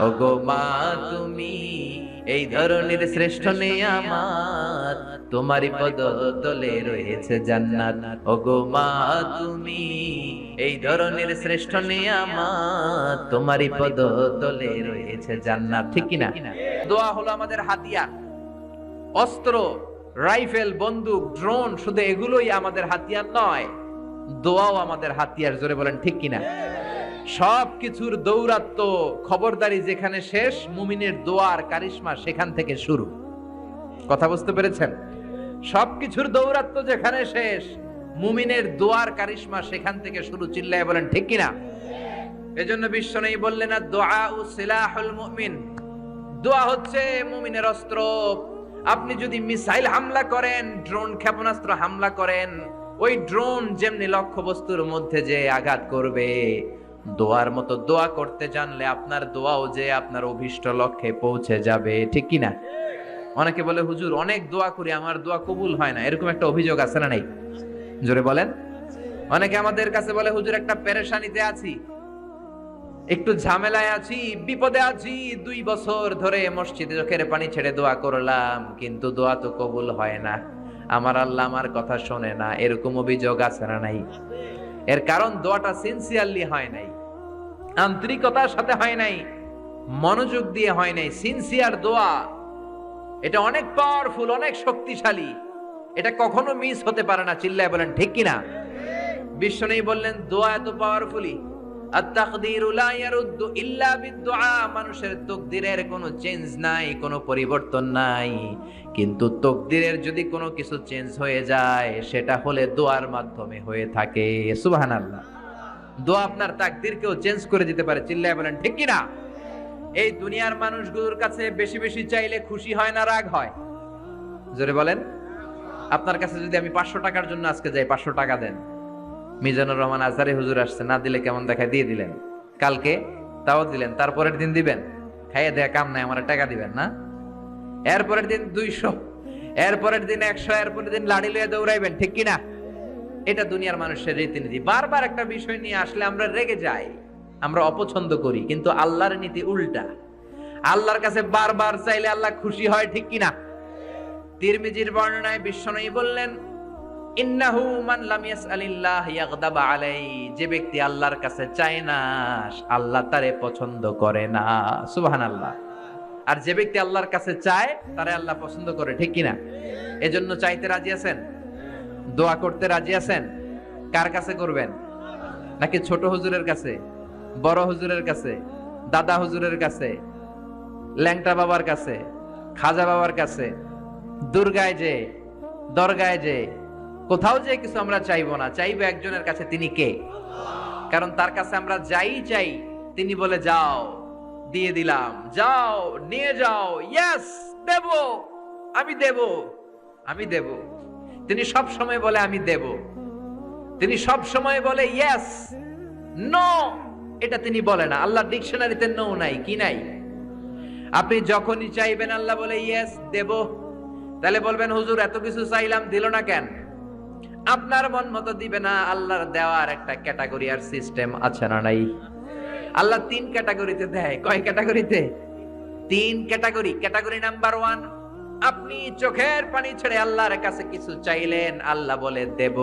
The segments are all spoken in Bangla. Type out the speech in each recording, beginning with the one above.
ওগো মা তুমি এই ধরনের শ্রেষ্ঠ নিয়ামত, তোমারই পদতলে রয়েছে জান্নাত। ওগো মা তুমি এই ধরনের শ্রেষ্ঠ নিয়ামত, তোমারই পদতলে রয়েছে জান্নাত। ঠিক কিনা? দোয়া হলো আমাদের হাতিয়ার। অস্ত্র, রাইফেল, বন্দুক, ড্রোন, শুধু এগুলোই আমাদের হাতিয়ার নয়, দোয়াও আমাদের হাতিয়ার। জোরে বলেন ঠিক কিনা? সবকিছুর দৌরাত্ম্য, খবরদারি যেখানে শেষ, মুমিনের দোয়ার কারিশমা সেখান থেকে শুরু। কথা বুঝতে পেরেছেন? সবকিছুর দৌরাত্ম্য যেখানে শেষ, মুমিনের দোয়ার কারিশমা সেখান থেকে শুরু। চিল্লায় বলেন ঠিক কিনা? এজন্য বিশ্বনবী বললেন, দুআউ সিলাহুল মুমিন, দোয়া হচ্ছে মুমিনের অস্ত্র। আপনি যদি মিসাইল হামলা করেন, ড্রোন ক্ষেপণাস্ত্র হামলা করেন, ওই ড্রোন যেমনি লক্ষ্যবস্তুর মধ্যে যে আঘাত করবে, দোয়ার মতো দোয়া করতে জানলে আপনার দোয়াও যে আপনার অভিষ্ট লক্ষ্যে পৌঁছে যাবে। ঠিক কিনা? অনেকে বলে, হুজুর অনেক দোয়া করি, আমার দোয়া কবুল হয় না, এরকম একটা অভিযোগ আছে না নাই? জোরে বলেন। অনেকে আমাদের কাছে বলে, হুজুর একটা পেরেশানিতে আছি, একটু ঝামেলায় আছি, বিপদে আছি, 2 বছর ধরে মসজিদে চোখের পানি ছেড়ে দোয়া করলাম, কিন্তু দোয়া তো কবুল হয় না, আমার আল্লাহ আমার কথা শোনে না। এরকম অভিযোগ আছে না নাই? এর কারণ দোয়াটা সিনসিয়ারলি হয় নাই, আন্তরিকতার সাথে হয় নাই, মনোযোগ দিয়ে হয় নাই। সিনসিয়ার দোয়া এটা অনেক পাওয়ারফুল, অনেক শক্তিশালী, এটা কখনো মিস হতে পারে না। চিল্লায় বলেন ঠিক কিনা? বিশ্বনবী বললেন, দোয়া এত পাওয়ারফুলি, আত-তাকদীরু লা ইয়ারুদ্দু ইল্লা বিদ-দুআ, মানুষের তাকদীরের কোনো চেঞ্জ নাই, কোনো পরিবর্তন নাই, কিন্তু তাকদীরের যদি কোনো কিছু চেঞ্জ হয়ে যায়, সেটা হলে দোয়ার মাধ্যমে হয়ে থাকে। সুবহানাল্লাহ। দোয়া আপনার তাকদীরকেও চেঞ্জ করে দিতে পারে। চিল্লায় বলেন ঠিক কিনা? এই দুনিয়ার মানুষগুলোর কাছে বেশি বেশি চাইলে খুশি হয় না রাগ হয়? জোরে বলেন। আপনার কাছে যদি আমি 500 টাকার জন্য আজকে যাই, 500 টাকা দেন, মিজানুর রহমান আজহারি হুজুর আসছে, না দিলে কেমন দেখায়, দিয়ে দিলেন। কালকে তাও দিলেন, তারপরের দিন দিবেন, খাইয়ে দেয়া কাম নাই, আমার টাকা দিবেন না। এরপরের দিন 200, এরপরের দিন 100, এরপরের দিন লাড়ি লইয়া দৌড়াইবেন। ঠিক কিনা? এটা দুনিয়ার মানুষের রীতিনীতি। বারবার একটা বিষয় নিয়ে আসলে আমরা রেগে যাই, আমরা অপছন্দ করি, কিন্তু আল্লাহর নীতি উল্টা। আল্লাহর কাছে বারবার চাইলে আল্লাহ খুশি হয়। ঠিক কিনা? তিরমিজির বর্ণনায় বিশ্বনবী বললেন, ইন্নাহু মান লাম ইয়াসআলিল্লাহ ইয়াগদাব আলাইহি, যে ব্যক্তি আল্লাহর কাছে চায় না, আল্লাহ তারে পছন্দ করে না। সুবহানাল্লাহ। আর যে ব্যক্তি আল্লাহর কাছে চায়, তারে আল্লাহ পছন্দ করে। ঠিক কিনা? এজন্য চাইতে রাজি আছেন? দোয়া করতে রাজি আছেন? কার কাছে করবেন? নাকি ছোট হুজুরের কাছে, বড় হুজুরের কাছে, দাদা হুজুরের কাছে, ল্যাংটা বাবার কাছে, খাজা বাবার কাছে, দুর্গায় যে, দরগায় যে, কোথাও যে কিছু আমরা চাইবো না, চাইবো একজনের কাছে। তিনি কে? কারণ তার কাছে আমরা যাই চাই, তিনি বলে যাও, দিয়ে দিলাম, যাও নিয়ে যাও, ইয়েস দেব, আমি দেব, আমি দেব। তিনি সব সময় বলে আমি দেব, তিনি সব সময় বলে ইয়েস। নো এটা তিনি বলে না। আল্লাহ ডিকশনারিতে নো নাই। কি নাই? আপনি যখনই চাইবেন আল্লাহ বলে ইয়েস দেব। তাহলে বলবেন, হুজুর এত কিছু চাইলাম দিল না কেন? আপনার মন মতো দিবে না। আল্লাহর দেওয়ার একটা ক্যাটাগরি আর সিস্টেম আছে না নাই? আল্লাহ 3 ক্যাটাগরিতে দেয়। কয় ক্যাটাগরিতে? 3 ক্যাটাগরি। ক্যাটাগরি নাম্বার 1, আপনি চোখের পানি ছেড়ে আল্লাহর কাছে কিছু চাইলেন, আল্লাহ বলে দেব,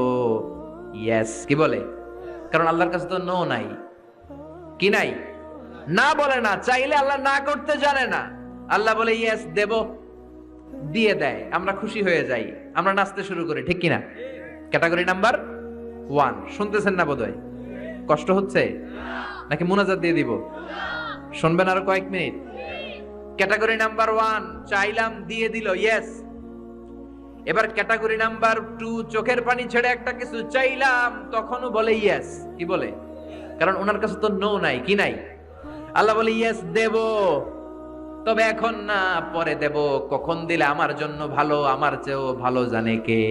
ইয়েস। কি বলে? কারণ আল্লাহর কাছে তো নো নাই। কি নাই? না বলে না। চাইলে আল্লাহ না করতে জানে না, আল্লাহ বলে ইয়েস দেব, দিয়ে দেয়। আমরা খুশি হয়ে যাই, আমরা নাচতে শুরু করি। ঠিক কিনা? Category number 1। শুনতেছেন না বোধহয়? কষ্ট হচ্ছে নাকি মুনাজাত দিয়ে দিব? শুনবেন আরো কয়েক মিনিট? ক্যাটাগরি নাম্বার 1, চাইলাম দিয়ে দিল, ইয়েস। এবার ক্যাটাগরি নাম্বার 2, চোখের পানি ছেড়ে একটা কিছু চাইলাম, তখনও বলে ইয়েস। কি বলে? কারণ ওনার কাছে তো নো নাই। কি নাই? আল্লাহ বলে ইয়েস দেব, তবে এখন না, পরে দেব। কখন দিলে আমার জন্য ভালো, আমার চেয়েও ভালো জানে কে?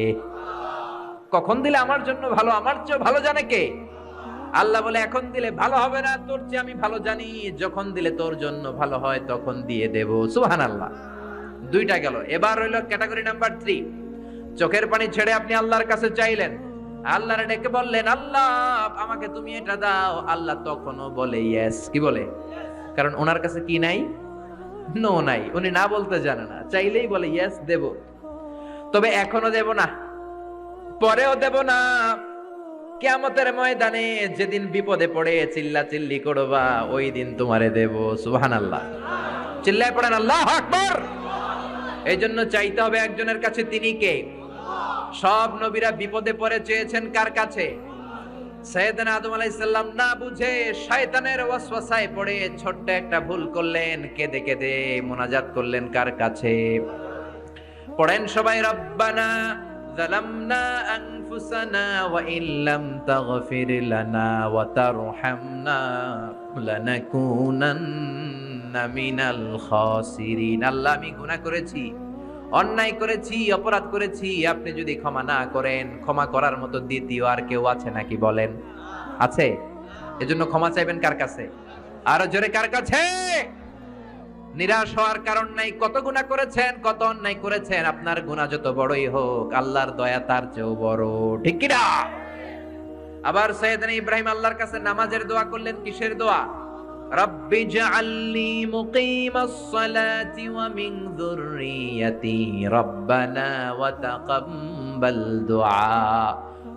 কখন দিলে আমার জন্য ভালো, আমার চেয়েও ভালো জানে কে? আল্লাহ বলে এখন দিলে ভালো হবে না, তোর চেয়ে আমি ভালো জানি, যখন দিলে তোর জন্য ভালো হয় তখন দিয়ে দেব। সুবহানাল্লাহ। 2টা গেল। এবার হইল ক্যাটাগরি নাম্বার 3, চোখের পানি ছেড়ে আপনি আল্লাহর কাছে চাইলেন, আল্লাহরে ডেকে বললেন, আল্লাহ আমাকে তুমি এটা দাও, আল্লাহ তখনও বলে ইয়েস। কি বলে? কারণ ওনার কাছে কি নাই? নো নাই। উনি না বলতে জানে না, চাইলেই বলে ইয়েস দেব, তবে এখনো দেব না, পরেও দেব না। কিয়ামতের ময়দানে যেদিন বিপদে পড়ে চিল্লা চিল্লি করবা, ওই দিন তোমারে দেব। সুবহানাল্লাহ, চিল্লায় পড়েন আল্লাহু আকবার। এই জন্য চাইতে হবে একজনের কাছে, তিনি কে? সব নবীরা বিপদে পড়ে চেয়েছেন কার কাছে? সাইয়েদনা আদম আলাইহিস সালাম না বুঝে শয়তানের ওয়াসওয়াসায় পড়ে ছোট্ট একটা ভুল করলেন, কেঁদে কেঁদে মোনাজাত করলেন কার কাছে? পড়েন সবাই, রব্বানা যালামনা আনফুসানা ওয়া ইল্লাম তাগফির লানা ওয়া তারহামনা লানাকুনান্না মিনাল খাসিরিন। আল্লাহ, আমি গুনাহ করেছি, অন্যায় করেছি, অপরাধ করেছি, আপনি যদি ক্ষমা না করেন, ক্ষমা করার মতো দ্বিতীয় আর কেউ আছে নাকি বলেন? আছে? এজন্য ক্ষমা চাইবেন কার কাছে? আরো জোরে, কার কাছে? নিরাশ হওয়ার কারণ নাই। কত গুনাহ করেছেন, কত অন্যায় করেছেন, আপনার গুনাহ যত বড়ই হোক, আল্লাহর দয়া তার চেয়েও বড়, ঠিক কি না? আবার সাইয়েদনা ইব্রাহিম আল্লাহর কাছে নামাজের দোয়া করলেন, কিসের দোয়া? রব্বি জাআলনি মুকিমাস সালাতি ওয়া মিন যুররিয়াতি রব্বানা ওয়া তাকাব্বাল দুআ।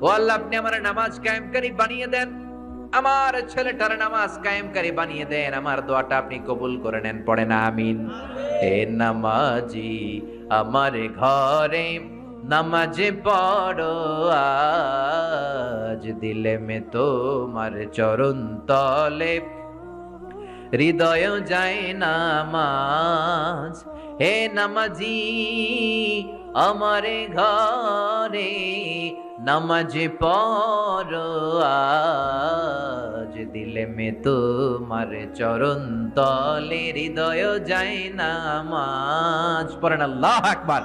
ও আল্লাহ, আপনি আমার নামাজ কায়েমকারী বানিয়ে দেন, আমার ছেলেটার নামাজ কায়েমকারী বানিয়ে দেন, আমার দোয়াটা আপনি কবুল করে নেন। পড়েন আমিন। হে নামাজি আমার ঘরে নামাজে পড়ো আজ, দিলে মে তোমার চরণ তলে হৃদয় যায় নামাজ। হে নামাজি আমারে ঘরে নামাজে পড়ো আজ, দিলে মে তোমার চরণ তলে হৃদয় যায় নামাজ। পড়েন আল্লাহু আকবার।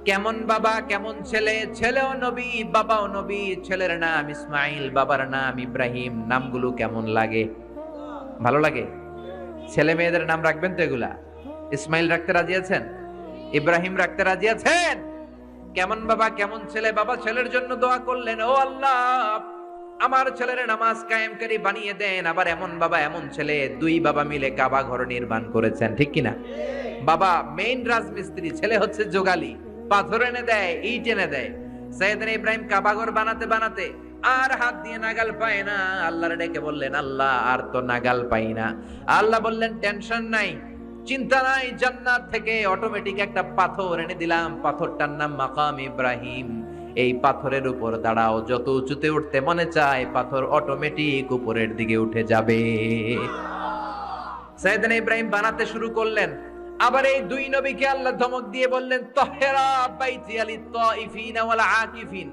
কেমন বাবা, কেমন ছেলে? ছেলেও নবী, বাবাও নবী। ছেলের নাম ইসমাইল, বাবার নাম ইব্রাহিম। নামগুলো কেমন লাগে? ভালো লাগে? ছেলে মেয়েদের নাম রাখবেন তো এগুলা? ইসমাইল রাখতে রাজি আছেন? ইব্রাহিম রাখতে রাজি আছেন? কেমন বাবা, কেমন ছেলে? বাবা ছেলের জন্য দোয়া করলেন, ও আল্লাহ আমার ছেলের নামাজ কায়েমকারী বানিয়ে দেন। আবার এমন বাবা, এমন ছেলে, দুই বাবা মিলে কাবা ঘর নির্মাণ করেছেন, ঠিক কিনা? বাবা মেইন রাজমিস্ত্রি, ছেলে হচ্ছে যোগালী, পাথর এনে দেয়, ইট এনে দেয়। সাইয়েদনা ইব্রাহিম কাবা ঘর বানাতে বানাতে আর হাত দিয়ে নাগাল পায় না। আল্লাহর ডেকে বললেন, আল্লাহ আর তো নাগাল পাই না। আল্লাহ বললেন, টেনশন নাই, চিন্তা নাই, জান্নাত থেকে অটোমেটিক একটা পাথর এনে দিলাম, পাথরটার নাম মাকাম ইব্রাহিম। এই পাথরের উপর দাঁড়াও, যত উঁচুতে উঠতে মনে চায় পাথর অটোমেটিক উপরের দিকে উঠে যাবে। সাইয়েদনা ইব্রাহিম বানাতে শুরু করলেন। আবার এই দুই নবীকে আল্লাহ ধমক দিয়ে বললেন, তাহরা বাইতি লিত তাইফিন ওয়াল আকিফিন।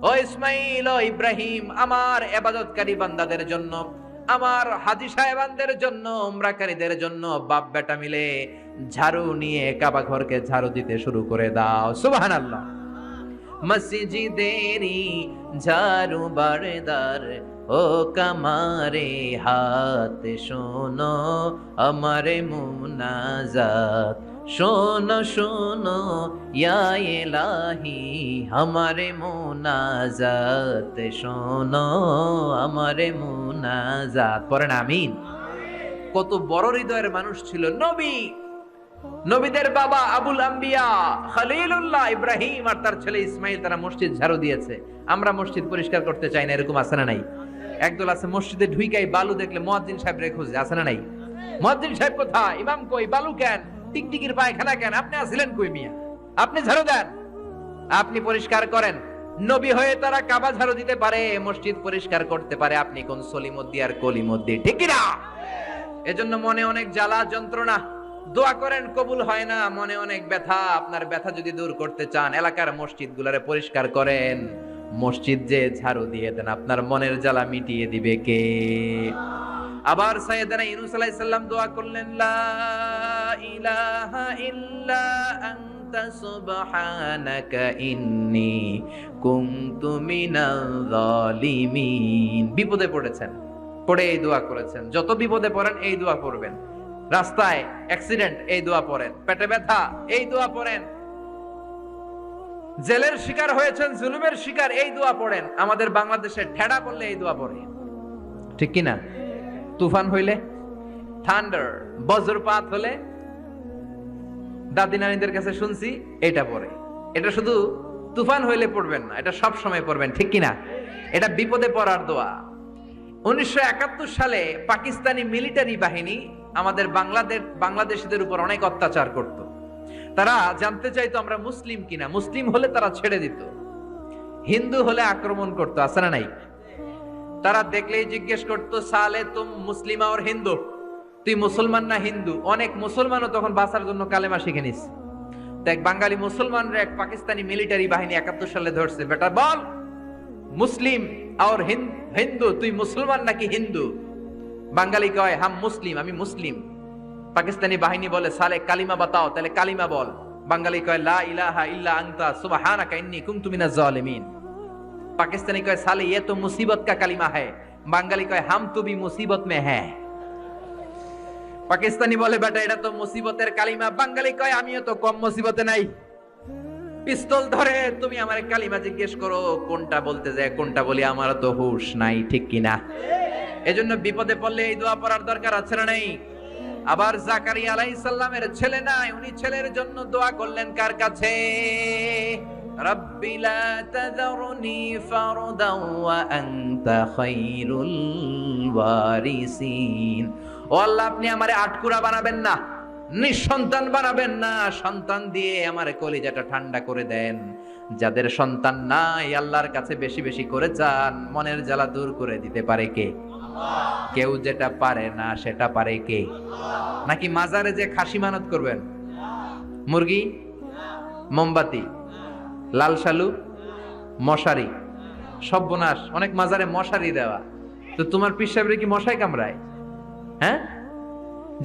ও ইসমাইল, ও ইব্রাহিম, আমার ইবাদতকারী বান্দাদের জন্য, আমার হাজী সাহেবানদের জন্য, উমরাকারীদের জন্য বাপ বেটা মিলে ঝাড়ু নিয়ে কাবা ঘরকে ঝাড়ু দিতে শুরু করে দাও। সুবহানাল্লাহ। মসজিদেরি ঝাড়ু বারদার ও কামারে হাত, শোনো আমারে মুনাজাত, শোনো শোনো ইয়া ইলাহি আমারে মুনাজাত, শোনো আমারে মুনাজাত। পড়েন আমিন। কত বড় হৃদয়ের মানুষ ছিল নবী, নবীদের বাবা আবুল আম্বিয়া খলিলুল্লাহ ইব্রাহিম আর তার ছেলে ইসমাইল, তারা মসজিদ ঝাড়ু দিয়েছে। আমরা মসজিদ পরিষ্কার করতে চাই না, এরকম আছে না নাই? একদল আছে মসজিদে ঢুইকাই বালু দেখলে মুয়াজ্জিন সাহেব রে খুঁজে, আছে না নাই? মুয়াজ্জিন সাহেব কোথায়? ইমাম কই? বালু কেন? টিকটিকির পায়খানা কেন? আপনি আছিলেন কই মিয়া? আপনি ঝাড়ু দেন, আপনি পরিষ্কার করেন। নবী হয়ে তারা কাবা ঝাড়ু দিতে পারে, মসজিদ পরিষ্কার করতে পারে। আপনি কোন সলিমদ্দি আর কলিমদ্দি, ঠিক কি না? এজন্য মনে অনেক জ্বালা যন্ত্রণা, দোয়া করেন কবুল হয় না, মনে অনেক ব্যথা। আপনার ব্যথা যদি দূর করতে চান, এলাকার মসজিদগুলোরে পরিষ্কার করেন, মসজিদ যে ঝাড়ু দিয়ে দেন, আপনার মনের জ্বালা মিটিয়ে দিবে কে? আবার সাইয়েদনা ইউনূস আলাইহিস সালাম দোয়া করলেন, লা ইলাহা ইল্লা আনতা সুবহানাকা ইন্নী কুনতু মিনাল যালিমিন। বিপদে পড়েছেন, পড়ে এই দোয়া করেছেন। যত বিপদে পড়েন এই দোয়া পড়বেন। রাস্তায় অ্যাক্সিডেন্ট, এই দোয়া পড়েন। পেটে ব্যথা, এই দোয়া পড়েন। জেলের শিকার হয়েছেন, জুলুমের শিকার, এই দোয়া পড়েন। আমাদের বাংলাদেশে ঠেড়া পড়লে এই দোয়া পড়ে, ঠিক কি না? তুফান হইলে থান্ডার, বজ্রপাত হলে দাদি নানীদের কাছে শুনছি এটা পড়ে। এটা শুধু তুফান হইলে পড়বেন না, এটা সব সময় পড়বেন, ঠিক কিনা? এটা বিপদে পড়ার দোয়া। 1971 সালে পাকিস্তানি মিলিটারি বাহিনী আমাদের বাংলাদেশীদের উপর অনেক অত্যাচার করত। তারা জানতে চাইতো আমরা মুসলিম কিনা, মুসলিম হলে তারা ছেড়ে দিত, হিন্দু হলে আক্রমণ করতো, আছে না নাই? তারা দেখলেই জিজ্ঞেস করতো, সালে তুম মুসলিমা ওর হিন্দু, তুই মুসলমান না হিন্দু? অনেক মুসলমানও তখন বাঁচার জন্য কালেমা শিখে নিস। তো এক বাঙালি মুসলমানরা এক পাকিস্তানি মিলিটারি বাহিনী 71 সালে ধরছে, বেটা বল মুসলিম আর হিন্দু, তুই মুসলমান নাকি হিন্দু? বাঙালি কয় হাম মুসলিম, আমি মুসলিম। পাকিস্তানি বাহিনী বলে সালে কালিমা বাতাও, তাহলে কালিমা বল। বাঙালি কয় লা ইলাহা ইল্লা আনতা সুবহানাকা ইন্নী কুনতু মিনাজ জালিমিন। পাকিস্তানি কয় সালে ये तो मुसीबत का कलिमा है। বাঙালি কয় हम तो भी मुसीबत में है। পাকিস্তানি বলে বেটা এটা তো মুসিবতের কালিমা। বাঙালি কয় আমিও তো কম মুসিবতে নাই। পিস্তল ধরে তুমি আমার কালিমা জিজ্ঞেস করো, কোনটা বলতে যায় কোনটা বলি, আমার তো হুঁশ নাই, ঠিক কিনা? এজন্য বিপদে পড়লে এই দোয়া পড়ার দরকার আছে না নেই? আবার জাকারিয়া আলাইহিস সালামের ছেলে নাই, উনি ছেলের জন্য দোয়া করলেন কার কাছে? রাব্বি লা তাযারনি ফারদান ওয়া আনতা খায়রুল ওয়ারিসিন। ও আল্লাহ, আপনি আমারে আটকুরা বানাবেন না, নিঃসন্তান বানাবেন না, সন্তান দিয়ে আমার কলিজাটা ঠান্ডা করে দেন। যাদের সন্তান নাই আল্লাহর কাছে বেশি বেশি করে চান, মনের জ্বালা দূর করে দিতে পারে কে? কেউ যেটা পারে না সেটা পারে কে? নাকি মাজারে যে খাসি মানত করবেন, মুরগি, মোমবাতি, লাল শালু, মশারি, সর্বনাশ। অনেক মাজারে মশারি দেওয়া, তো তোমার পীর সাহেবের কি মশাই কামড়ায়? হ্যাঁ,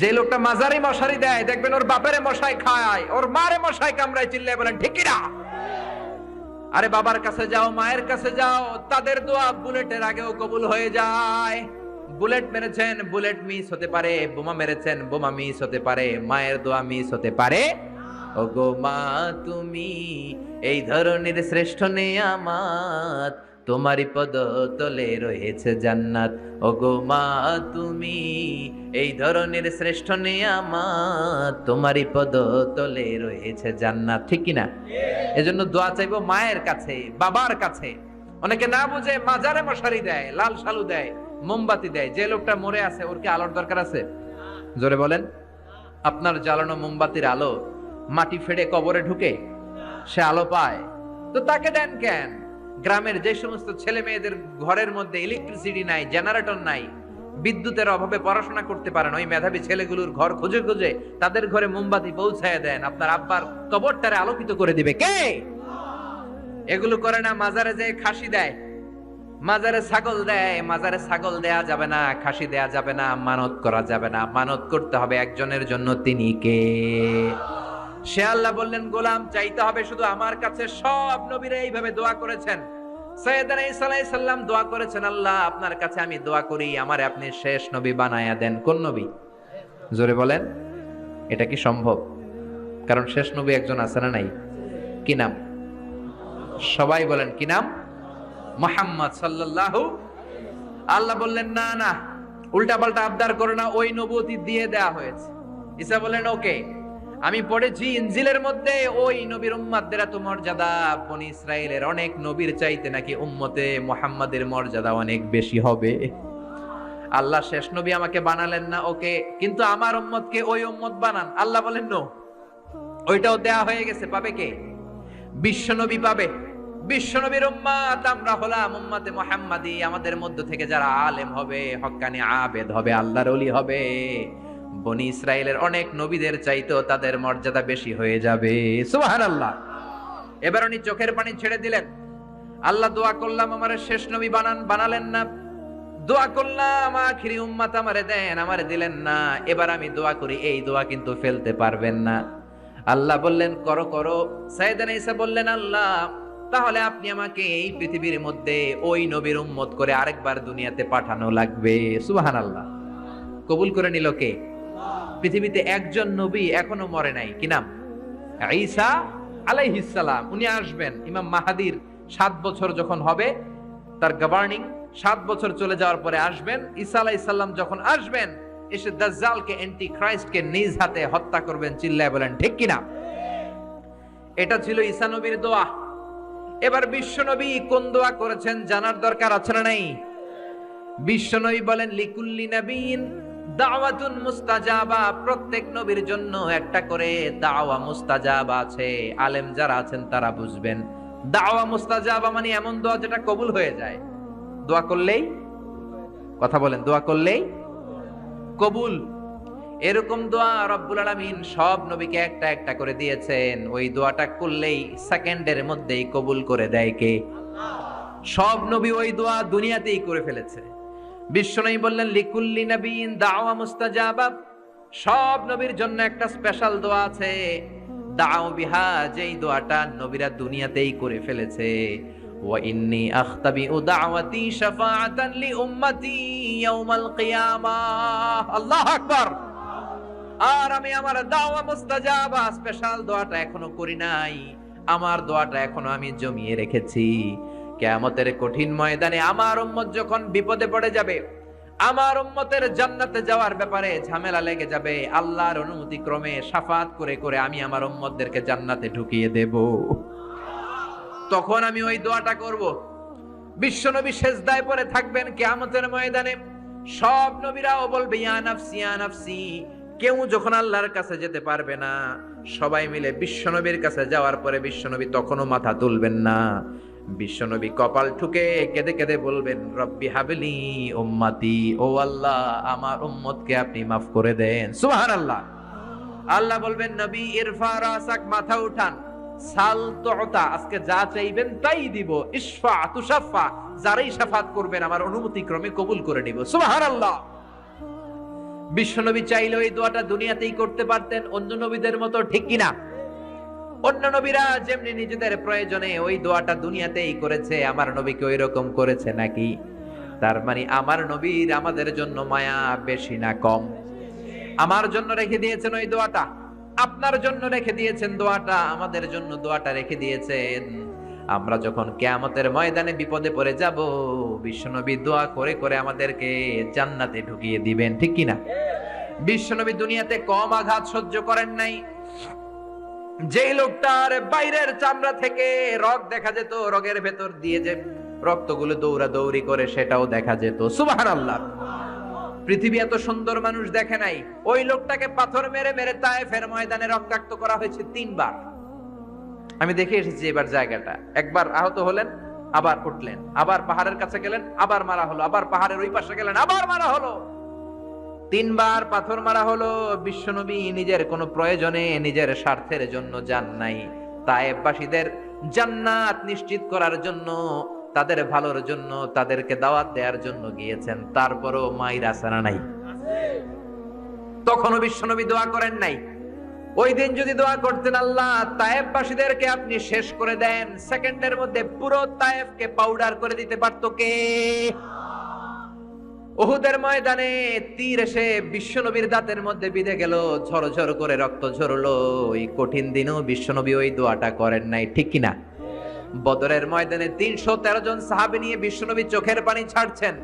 যে লোকটা মাজারে মশারি দেয় দেখবেন ওর বাপেরে মশাই খায়, ওর মারে মশাই কামড়ায়, চিল্লায় বলেন ঠিক কিনা? আরে বাবার কাছে যাও, মায়ের কাছে যাও, তাদের দোয়া বুলেটের আগেও কবুল হয়ে যায়। বুলেট মেরেছেন, বুলেট মিস হতে পারে, বোমা মেরেছেন, বোমা মিস হতে পারে, মায়ের দোয়া মিস হতে পারে। ওগো মা তুমি এই ধরনের শ্রেষ্ঠ নেয়ামত, তোমারই পদ তলে রয়েছে জান্নাত। ওগো মা তুমি এই ধরনের শ্রেষ্ঠ নেয়ামত, তোমারই পদ তলে রয়েছে জান্নাত, ঠিক কিনা? এজন্য দোয়া চাইবো মায়ের কাছে, বাবার কাছে। অনেকে না বুঝে মাজারে মশারি দেয়, লাল শালু দেয়, মোমবাতি দেয়। যে লোকটা মরে আছে ওর কি আলোর দরকার আছে? জোরে বলেন। আপনার জ্বালানো মোমবাতির আলো মাটি ফেড়ে কবরে ঢুকে সে আলো পায়, তো তাকে দেন কেন? গ্রামের যে সমস্ত ছেলে মেয়েদের ঘরের মধ্যে ইলেকট্রিসিটি নাই, জেনারেটর নাই, বিদ্যুতের অভাবে পড়াশোনা করতে পারেন, ওই মেধাবী ছেলেগুলোর ঘর খুঁজে খুঁজে তাদের ঘরে মোমবাতি পৌঁছায় দেন। আপনার আব্বার কবরটারে আলোকিত করে দিবে কে? এগুলো করে না। মাজারে যে খাসি দেয়, মাজারে ছাগল দেয়, মাজারে ছাগল দেয়া যাবে না, খাসি দেয়া যাবে না, মানত করা যাবে না। মানত করতে হবে একজনের জন্য, তিনি কে? সে আল্লাহ। বললেন গোলাম চাইতে হবে শুধু আমার কাছে। সব নবীরা এইভাবে দোয়া করেছেন। সাইয়েদনা ঈসা আলাইহিস সালাম দোয়া করেছেন, আল্লাহ আপনার কাছে আমি দোয়া করি আমারে আপনি শেষ নবী বানায়া দেন। কোন নবী? জোরে বলেন। এটা কি সম্ভব? কারণ শেষ নবী একজন আছে না নাই? কি নাম? সবাই বলেন কি নাম? মুহাম্মদ সাল্লাল্লাহু। আল্লাহ বললেন না না, উল্টা পাল্টা আবদার করো না, ওই নবুয়তি দিয়ে দেয়া হয়েছে। ঈসা বলেন ওকে, আমি পড়েছি ইনজিলের মধ্যে ওই নবীর উম্মতদের এত মর্যাদা, বনি ইসরাইলের অনেক নবীর চাইতে নাকি উম্মতে মুহাম্মাদের মর্যাদা অনেক বেশি হবে। আল্লাহ শেষ নবী আমাকে বানালেন না, ওকে, কিন্তু আমার উম্মতকে ওই উম্মত বানান। আল্লাহ বলেন নো, ওইটাও দেয়া হয়ে গেছে। পাবে কে? বিশ্ব নবী পাবে। বিশ্ব নবীর উম্মত আমরা হলাম উম্মতে মুহাম্মাদি। আমাদের মধ্য থেকে যারা আলেম হবে, হক্কানি আবেদ হবে, আল্লাহর ওলি হবে, বনি ইসরাইলের অনেক নবীদের চাইতেও তাদের মর্যাদা বেশি হয়ে যাবে। সুবহানাল্লাহ। এবার উনি চোখের পানি ছেড়ে দিলেন। আল্লাহ দোয়া করলাম আমারে শেষ নবী বানান, বানালেন না। দোয়া করলাম আখিরি উম্মত আমারে দেন, আমারে দিলেন না। এবার আমি দোয়া করি, এই দোয়া কিন্তু ফেলতে পারবেন না। আল্লাহ বললেন করো করো। সাইয়েদনা ঈসা বললেন আল্লাহ তাহলে আপনি আমাকে এই পৃথিবীর মধ্যে ওই নবীর উম্মত করে আরেকবার দুনিয়াতে পাঠানো লাগবে। সুবহানাল্লাহ। কবুল করে নিল কে? পৃথিবীতে একজন নবী এখনো মরে নাই। কি নাম? ঈসা আলাইহিস সালাম। উনি আসবেন ইমাম মাহাদির 7 বছর যখন হবে, তার গভর্নিং 7 বছর চলে যাওয়ার পরে আসবেন। ঈসা আলাইহিস সালাম যখন আসবেন এসে দাজ্জালকে অ্যান্টি খ্রাইস্টকে নিজ হাতে হত্যা করবেন। চিল্লায় বলেন ঠিক কিনা? এটা ছিল ঈসা নবীর দোয়া। এবার বিশ্বনবী কোন দোয়া করেছেন জানার দরকার আছে না নাই? বিশ্বনবী বলেন লিকুল্লি নবীন দাওয়াতুন মুস্তাজাবা, প্রত্যেক নবীর জন্য একটা করে দাওয়া মুস্তাজাবা আছে। আলেম যারা আছেন তারা বুঝবেন, দাওয়া মুস্তাজাবা মানে এমন দোয়া যেটা কবুল হয়ে যায়। দোয়া করলেই, কথা বলেন, দোয়া করলেই কবুল। এরকম দোয়া রব্বুল আলামিন সব নবীকে একটা একটা করে দিয়েছেন। ওই দোয়াটা করলেই সেকেন্ডের মধ্যেই কবুল করে দেয় কে? সব নবী ওই দোয়া দুনিয়াতেই করে ফেলেছে। বিশ্বনবী বললেন লিকুল্লি নবীন দাওয়া মুস্তাজাবা, সব নবীর জন্য একটা স্পেশাল দোয়া আছে, দাও বিহা, যেই দোয়াটা নবীরা দুনিয়াতেই করে ফেলেছে। ওয়া ইন্নী আখতাবিউ দাওয়াতি শাফাআতান লি উম্মতি ইয়াউমাল কিয়ামাহ। আল্লাহু আকবার। আর আমি আমার দাওয়া মুস্তাজাবা স্পেশাল দোয়াটা এখনো করি নাই, আমার দোয়াটা এখনো আমি জমিয়ে রেখেছি। কিয়ামতের কঠিন ময়দানে আমার উম্মত যখন বিপদে পড়ে যাবে, আমার উম্মতের জান্নাতে যাওয়ার ব্যাপারে ঝামেলা লেগে যাবে, আল্লাহর অনুমতি ক্রমে শাফাত করে করে আমি আমার উম্মতদেরকে জান্নাতে ঢুকিয়ে দেব। তখন আমি ওই দোয়াটা করব। বিশ্বনবী সেজদায় পড়ে থাকবেন কিয়ামতের ময়দানে, সব নবীরাও বলবে ইয়া নাফসি ইয়া নাফসি। কেউ যখন আল্লাহর কাছে যেতে পারবে না, সবাই মিলে বিশ্বনবীর কাছে যাওয়ার পরে বিশ্বনবী তখনও মাথা তুলবেন না। বিশ্বনবী কপাল ঠুকে কেঁদে কেঁদে বলবেন রব্বি হাবলি উম্মতি, ও আল্লাহ আমার উম্মতকে আপনি মাফ করে দেন। সুবহানাল্লাহ। আল্লাহ বলবেন নবী ইরফা রাসাক, মাথা উঠান, সাল তুতা, আজকে যা চাইবেন তাই দিব, ইশফা তুশাফা, যারাই শাফাত করবেন আমার অনুমতি ক্রমে কবুল করে নিব। সুবহানাল্লাহ। বিশ্বনবী চাইলে ওই দোয়াটা দুনিয়াতেই করতে পারতেন অন্য নবীদের মতো, ঠিক কিনা? অন্য নবীরা যেমনি নিজেদের প্রয়োজনে ওই দোয়াটা দুনিয়াতেই করেছে, আমার নবীকে ওই রকম করেছে নাকি? তার মানে আমার নবীর আমাদের জন্য মায়া বেশি না কম? আমার জন্য রেখে দিয়েছেন ওই দোয়াটা, আপনার জন্য রেখে দিয়েছেন দোয়াটা, আমাদের জন্য দোয়াটা রেখে দিয়েছেন। আমরা যখন কিয়ামতের ময়দানে বিপদে পড়ে যাব, বিশ্বনবী দোয়া করে করে আমাদেরকে জান্নাতে ঢুকিয়ে দিবেন, ঠিক কিনা? বিশ্বনবী দুনিয়াতে কম আঘাত সহ্য করেন নাই। যেই লোকটার বাইরের চামড়া থেকে রগ দেখা যেত, রগের ভেতর দিয়ে যে রক্তগুলো দৌড়া দৌড়ি করে সেটাও দেখা যেত। সুবহানাল্লাহ। পৃথিবী এত সুন্দর মানুষ দেখে নাই। ওই লোকটাকে পাথর মেরে মেরে তায়েফের ময়দানে রক্তাক্ত করা হয়েছে 3 বার। আমি দেখে এসেছি এবার জায়গাটা। একবার আহত হলেন, আবার উঠলেন, আবার পাহাড়ের কাছে গেলেন, আবার মারা হলো, আবার পাহাড়ের ওই পাশে গেলেন, আবার মারা হলো। 3 বার পাথর মারা হলো। বিশ্বনবী নিজের কোনো প্রয়োজনে, নিজের স্বার্থের জন্য যান নাই, তায়েফবাসীদের জান্নাত নিশ্চিত করার জন্য, তাদের ভালোর জন্য, তাদেরকে দাওয়াত দেওয়ার জন্য গিয়েছেন। তারপরও মায়ের আসানা নাই, তখনও বিশ্বনবী দোয়া করেন নাই। ওই দিন যদি দোয়া করতেন আল্লাহ তায়েফবাসীদেরকে আপনি শেষ করে দেন, সেকেন্ডের মধ্যে পুরো তায়েফকে পাউডার করে দিতে পারতো কে? উহুদের ময়দানে তীর এসে বিশ্বনবীর দাঁতের মধ্যে বিঁধে গেল, ঝরঝর করে রক্ত ঝরলো। ওই কঠিন দিনেও বিশ্বনবী ওই দোয়াটা করেন নাই, ঠিক কিনা? বদরের ময়দানে 313 জন সাহাবী নিয়ে বিশ্বনবী চোখের পানি ছাড়ছেন।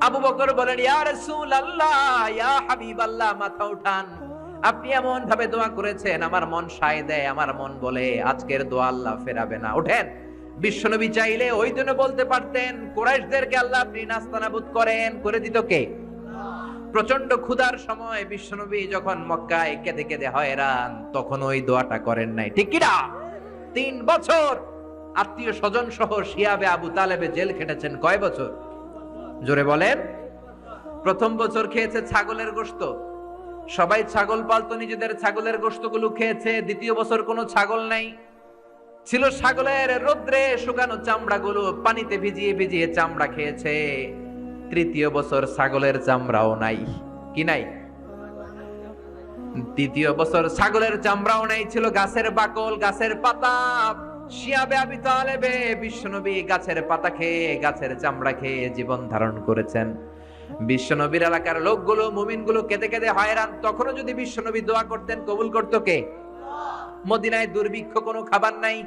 আবু বকর বলেন ইয়া রাসূলুল্লাহ, ইয়া হাবিবাল্লাহ, মাথা উঠান, আপনি এমন ভাবে দোয়া করেছেন আমার মন সায় দেয়, আমার মন বলে আজকের দোয়া আল্লাহ ফেরাবে না, ওঠেন। বিশ্বনবী চাইলে ওই দিনে বলতে পারতেন কুরাইশদেরকে আল্লাহ আপনি নাস্তানাবুদ করেন, করে দিত কে? প্রচন্ড ক্ষুধার সময় বিশ্বনবী যখন মক্কায় কেঁদে কেঁদে হয়রান, তখন ওই দোয়াটা করেন নাই, ঠিক কিনা? 3 বছর আত্মীয় স্বজন সহ শিয়াবে আবু তালেবে জেল খেটেছেন। কয় বছর? জোরে বলেন। প্রথম বছর খেয়েছে ছাগলের গোশত, সবাই ছাগল পালতো, নিজেদের ছাগলের গোশতগুলো খেয়েছে। দ্বিতীয় বছর কোনো ছাগল নাই, ছিল ছাগলের রোদ্রে শুকানো চামড়াগুলো, পানিতে ভিজিয়ে ভিজিয়ে চামড়া খেয়েছে। তৃতীয় বছর ছাগলের চামড়াও নাই, কি নাই? তৃতীয় বছর ছাগলের চামড়াও নাই, ছিল গাছের বাকল, গাছের পাতা। শিয়াবে আবি তালেবে বিশ্বনবী গাছের পাতা খেয়ে, গাছের চামড়া খেয়ে জীবন ধারণ করেছেন। বিশ্বনবীর এলাকার লোকগুলো, মুমিনগুলো কেঁদে কেঁদে হয়রান। তখনও যদি বিশ্বনবী দোয়া করতেন, কবুল করতো কে? মদিনায় দুর্ভিক্ষ, কোনো খাবার নাই,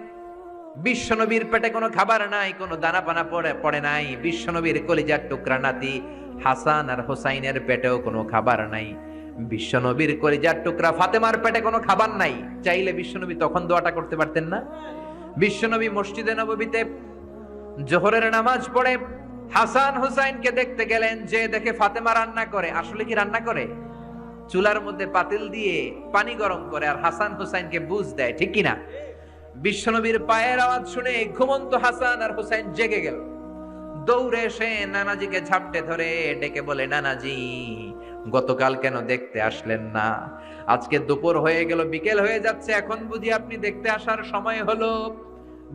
বিশ্বনবীর পেটে কোনো খাবার নাই, কোনো দানা পানা পড়ে নাই। বিশ্বনবীর কলিজার টুকরা নাতি হাসান আর হোসাইনের পেটেও কোনো খাবার নাই। বিশ্বনবীর কলিজার টুকরা ফাতেমার পেটে কোনো খাবার নাই, চাইলে বিশ্বনবী তখন দোয়াটা করতে পারতেন না? বিশ্বনবী মসজিদে নববীতে জোহরের নামাজ পড়ে হাসান হুসাইনকে দেখতে গেলেন, যে দেখে ফাতেমা রান্না করে। আসলে কি রান্না করে? চুলার মধ্যে পাতিল দিয়ে পানি গরম করে আর হাসান হুসাইনকে বুঝ দেয়, ঠিক কিনা? বিশ্বনবীর পায়ের আওয়াজ শুনে ঘুমন্ত হাসান আর হুসাইন জেগে গেল। দৌড়ে এসে নানাজিকে ঝাপটে ধরে ডেকে বলে, নানাজি গতকাল কেন দেখতে আসলেন না? আজকে দুপুর হয়ে গেল, বিকেল হয়ে যাচ্ছে, এখন বুঝি আপনি দেখতে আসার সময় হলো?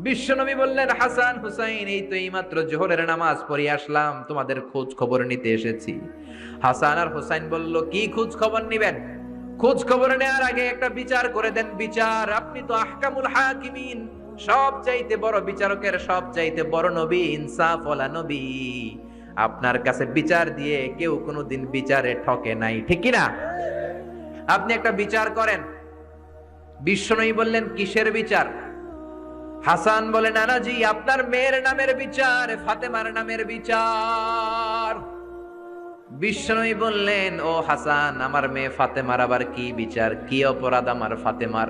বিশ্বনবী বললেন, হাসান হুসাইন এই তো এইমাত্র জোহরের নামাজ পড়ে আসলাম, তোমাদের খোঁজ খবর নিতে এসেছি। হাসান আর হুসাইন বলল, কি খোঁজ খবর নিবেন? খোঁজ খবর নেওয়ার আগে একটা বিচার করে দেন। বিচার? আপনি তো আহকামুল হাকিমিন, সব চাইতে বড় বিচারকের সব চাইতে বড় নবী, ইনসাফ ওয়ালা নবী। আপনার কাছে বিচার দিয়ে কেউ কোনোদিন বিচারে ঠকে নাই, ঠিক কি না? আপনি একটা বিচার করেন। বিশ্বনবী বললেন, কিসের বিচার? হাসান বলে, নানাজি আপনার মেয়ের নামের বিচার, ফাতেমার নামের বিচার। বিশ্বনবী বললেন, ও হাসান, আমার মেয়ে ফাতেমার আবার কি বিচার? কি অপরাধ আমার ফাতেমার?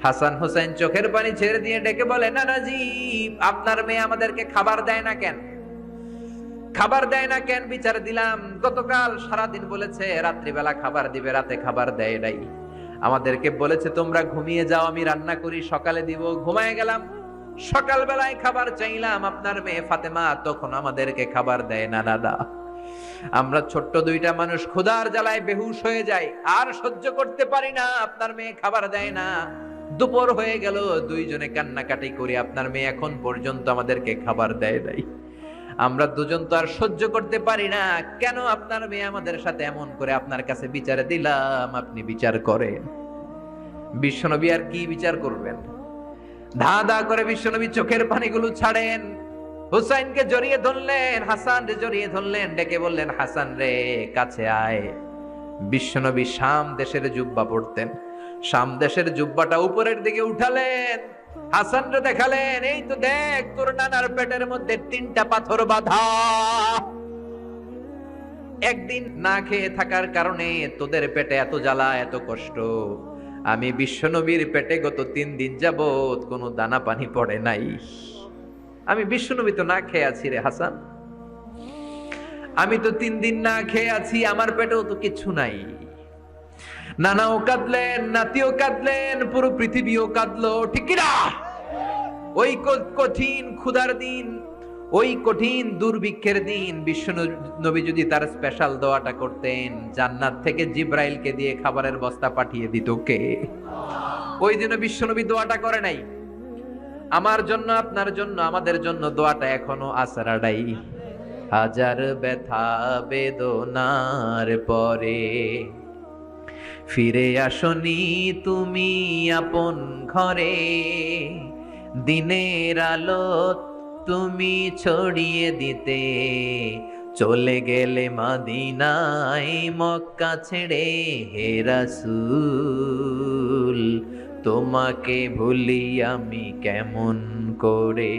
হাসান হুসাইন চোখের পানি ছেড়ে দিয়ে ডেকে বলে, নানাজি আপনার মেয়ে আমাদেরকে খাবার দেয় না কেন? খাবার দেয় না কেন বিচার দিলাম। গতকাল সারাদিন বলেছে রাত্রিবেলা খাবার দিবে, রাতে খাবার দেয় নাই। আমাদেরকে বলেছে তোমরা ঘুমিয়ে যাও, আমি রান্না করি সকালে দিব, ঘুমায় গেলাম। সকালবেলায় খাবার চাইলাম আপনার মেয়ে ফাতেমা, তখন আমাদেরকে খাবার দেয় না। দাদা আমরা ছোট্ট দুইটা মানুষ ক্ষুধার জ্বালায় বেহুশ হয়ে যাই, আর সহ্য করতে পারি না, আপনার মেয়ে খাবার দেয় না। দুপুর হয়ে গেল, দুইজনে কান্নাকাটি করি, আপনার মেয়ে এখন পর্যন্ত আমাদেরকে খাবার দেয় নাই। আমরা দুজন তো আর সহ্য করতে পারি না, কেন আপনার মেয়ে আমাদের সাথে এমন করে? আপনার কাছে বিচারে দিলাম, আপনি বিচার করেন। বিশ্বনবী আর কি বিচার করবেন? ধা ধা করে বিশ্বনবী চোখের পানিগুলো ছাড়েন, হুসাইনকে জড়িয়ে ধরলেন, হাসান রে জড়িয়ে ধরলেন, ডেকে বললেন, হাসান রে কাছে আয়। বিশ্বনবী শাম দেশের জুব্বা পরতেন, শাম দেশের জুব্বাটা উপরের দিকে উঠালেন, হাসান রে দেখালেন, এই তো দেখ তোর নানার পেটের মধ্যে 3টা পাথর বাঁধা। একদিন না খেয়ে থাকার কারণে তোদের পেটে এত জ্বালা, এত কষ্ট। আমি বিশ্বনবীর পেটে গত 3 দিন যাবত কোনো দানা পানি পড়ে নাই। আমি বিশ্বনবী তো না খেয়ে আছি রে হাসান, আমি তো 3 দিন না খেয়ে আছি, আমার পেটেও তো কিছু নাই। নানাও কাঁদলেন, নাতিও কাঁদলেন, পুরো পৃথিবীও কাঁদলো, ঠিক কিনা? ওই কঠিন ক্ষুধার দিন, ওই কঠিন দুর্ভিক্ষের দিন বিশ্বনবী যদি তার স্পেশাল দোয়াটা করতেন, জান্নাত থেকে জিব্রাইলকে দিয়ে খাবারের বস্তা পাঠিয়ে দিত কে? ওই দিনও বিশ্বনবী দোয়াটা করে নাই। আমার জন্য, আপনার জন্য, আমাদের জন্য দোয়াটা এখনো আসরাডাই। হাজার ব্যথা বেদনার পরে ফিরে আসনি তুমি আপন ঘরে, দিনের আলো তুমি ছড়িয়ে দিতে, চলে গেলে মদিনায় মক্কা ছেড়ে। হে রাসূল তোমাকে ভুলি আমি কেমন করে,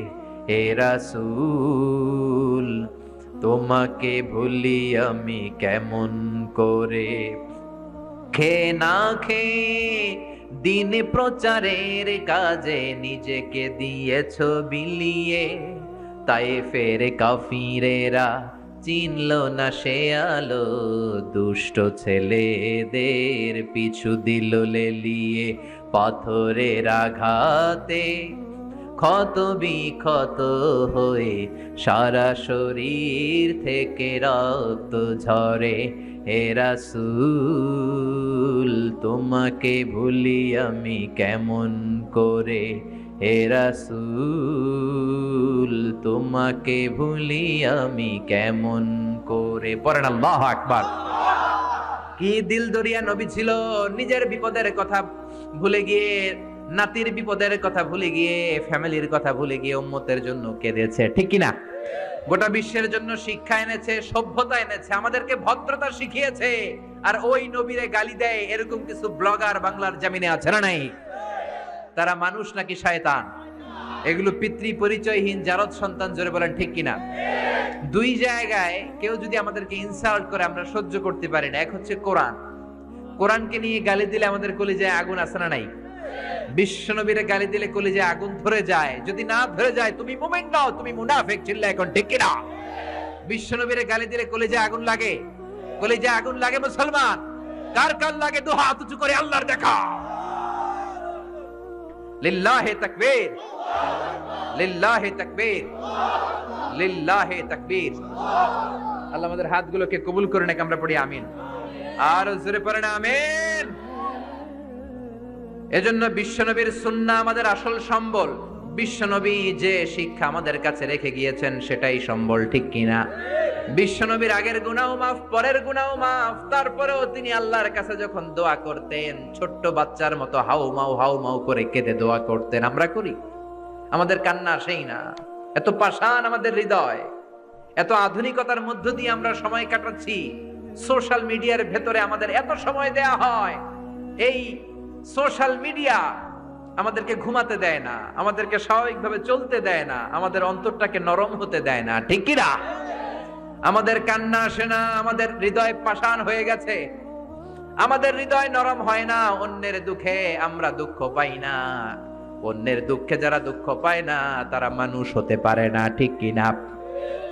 হে রাসূল তোমাকে ভুলি আমি কেমন করে। খে না খে দিন প্রচারের কাজে নিজেকে দিয়েছ বিলিয়ে, তাই ফের কাফিরেরা চিনল না সে আলো, দুষ্ট ছেলেদের পিছু দিল লেলিয়ে, পাথরের আঘাতে ক্ষত বিক্ষত হয়ে সারা শরীর থেকে রক্ত ঝরে। হে রাসূল তোমাকে ভুলি আমি কেমন করে, হে রাসূল তোমাকে ভুলি আমি কেমন করে। পড়েন আল্লাহু আকবার। কি দিল দরিয়া নবী ছিল, নিজের বিপদের কথা ভুলে গিয়ে, নাতির বিপদের কথা ভুলে গিয়ে, ফ্যামিলির কথা ভুলে গিয়ে উম্মতের জন্য কেঁদেছে, ঠিক কিনা? গোটা বিশ্বের জন্য শিক্ষা এনেছে, সভ্যতা এনেছে, আমাদেরকে ভদ্রতা শিখিয়েছে। আর ওই নবীরে গালি দেয় এরকম কিছু ব্লগার বাংলার জমিনে আছে না নাই? তারা মানুষ নাকি শয়তান? এগুলো পিতৃ পরিচয়হীন জারদ সন্তান, জোরে বলেন ঠিক কিনা? দুই জায়গায় কেউ যদি আমাদেরকে ইনসাল্ট করে আমরা সহ্য করতে পারি না। এক হচ্ছে কোরআন, কোরআনকে নিয়ে গালি দিলে আমাদের কলিজায় আগুন আছে না নাই? বিশ্বনবীরে গালি দিলে কলিজায় আগুন ধরে যায়। যদি না ধরে যায় তুমি মুমিন নাও, তুমি মুনাফিক। চিল্লা এখন ঠিক কিনা? বিশ্বনবীরে গালি দিলে কলিজায় আগুন লাগে? কলিজায় আগুন লাগে মুসলমান? কার কার লাগে? দু হাত উঁচু করে আল্লাহর দেখা। লিল্লাহি তাকবীর, লিল্লাহি তাকবীর, লিল্লাহি তাকবীর। আল্লাহ আমাদের হাতগুলোকে কবুল করে নেক। আমরা পড়ি আমিন। আর জোরে পড়েন আমিন। এজন্য বিশ্বনবীর সুন্নাহ আমাদের আসল সম্বল। বিশ্বনবী যে শিক্ষা আমাদের কাছে রেখে গিয়েছেন সেটাই সম্বল, ঠিক কিনা? বিশ্বনবীর আগের গুনাহ মাফ, পরের গুনাহ মাফ। তারপরেও তিনি আল্লাহর কাছে যখন দোয়া করতেন, ছোট্ট বাচ্চার মতো হাউ মাউ করে কেঁদে দোয়া করতেন। আমরা করি? আমাদের কান্না আসেই না। এত পাষাণ আমাদের হৃদয়, এত আধুনিকতার মধ্য দিয়ে আমরা সময় কাটাচ্ছি। সোশ্যাল মিডিয়ার ভেতরে আমাদের এত সময় দেয়া হয়। এই সোশ্যাল মিডিয়া আমাদেরকে ঘুমাতে দেয় না, আমাদেরকে স্বাভাবিকভাবে চলতে দেয় না, আমাদের অন্তরটাকে নরম হতে দেয় না, ঠিক কি না? আমাদের কান্না আসে না, আমাদের হৃদয় পাষাণ হয়ে গেছে, আমাদের হৃদয় নরম হয় না। অন্যের দুঃখে আমরা দুঃখ পাই না, অন্যের দুঃখে যারা দুঃখ পায় না তারা মানুষ হতে পারে না, ঠিক কি না?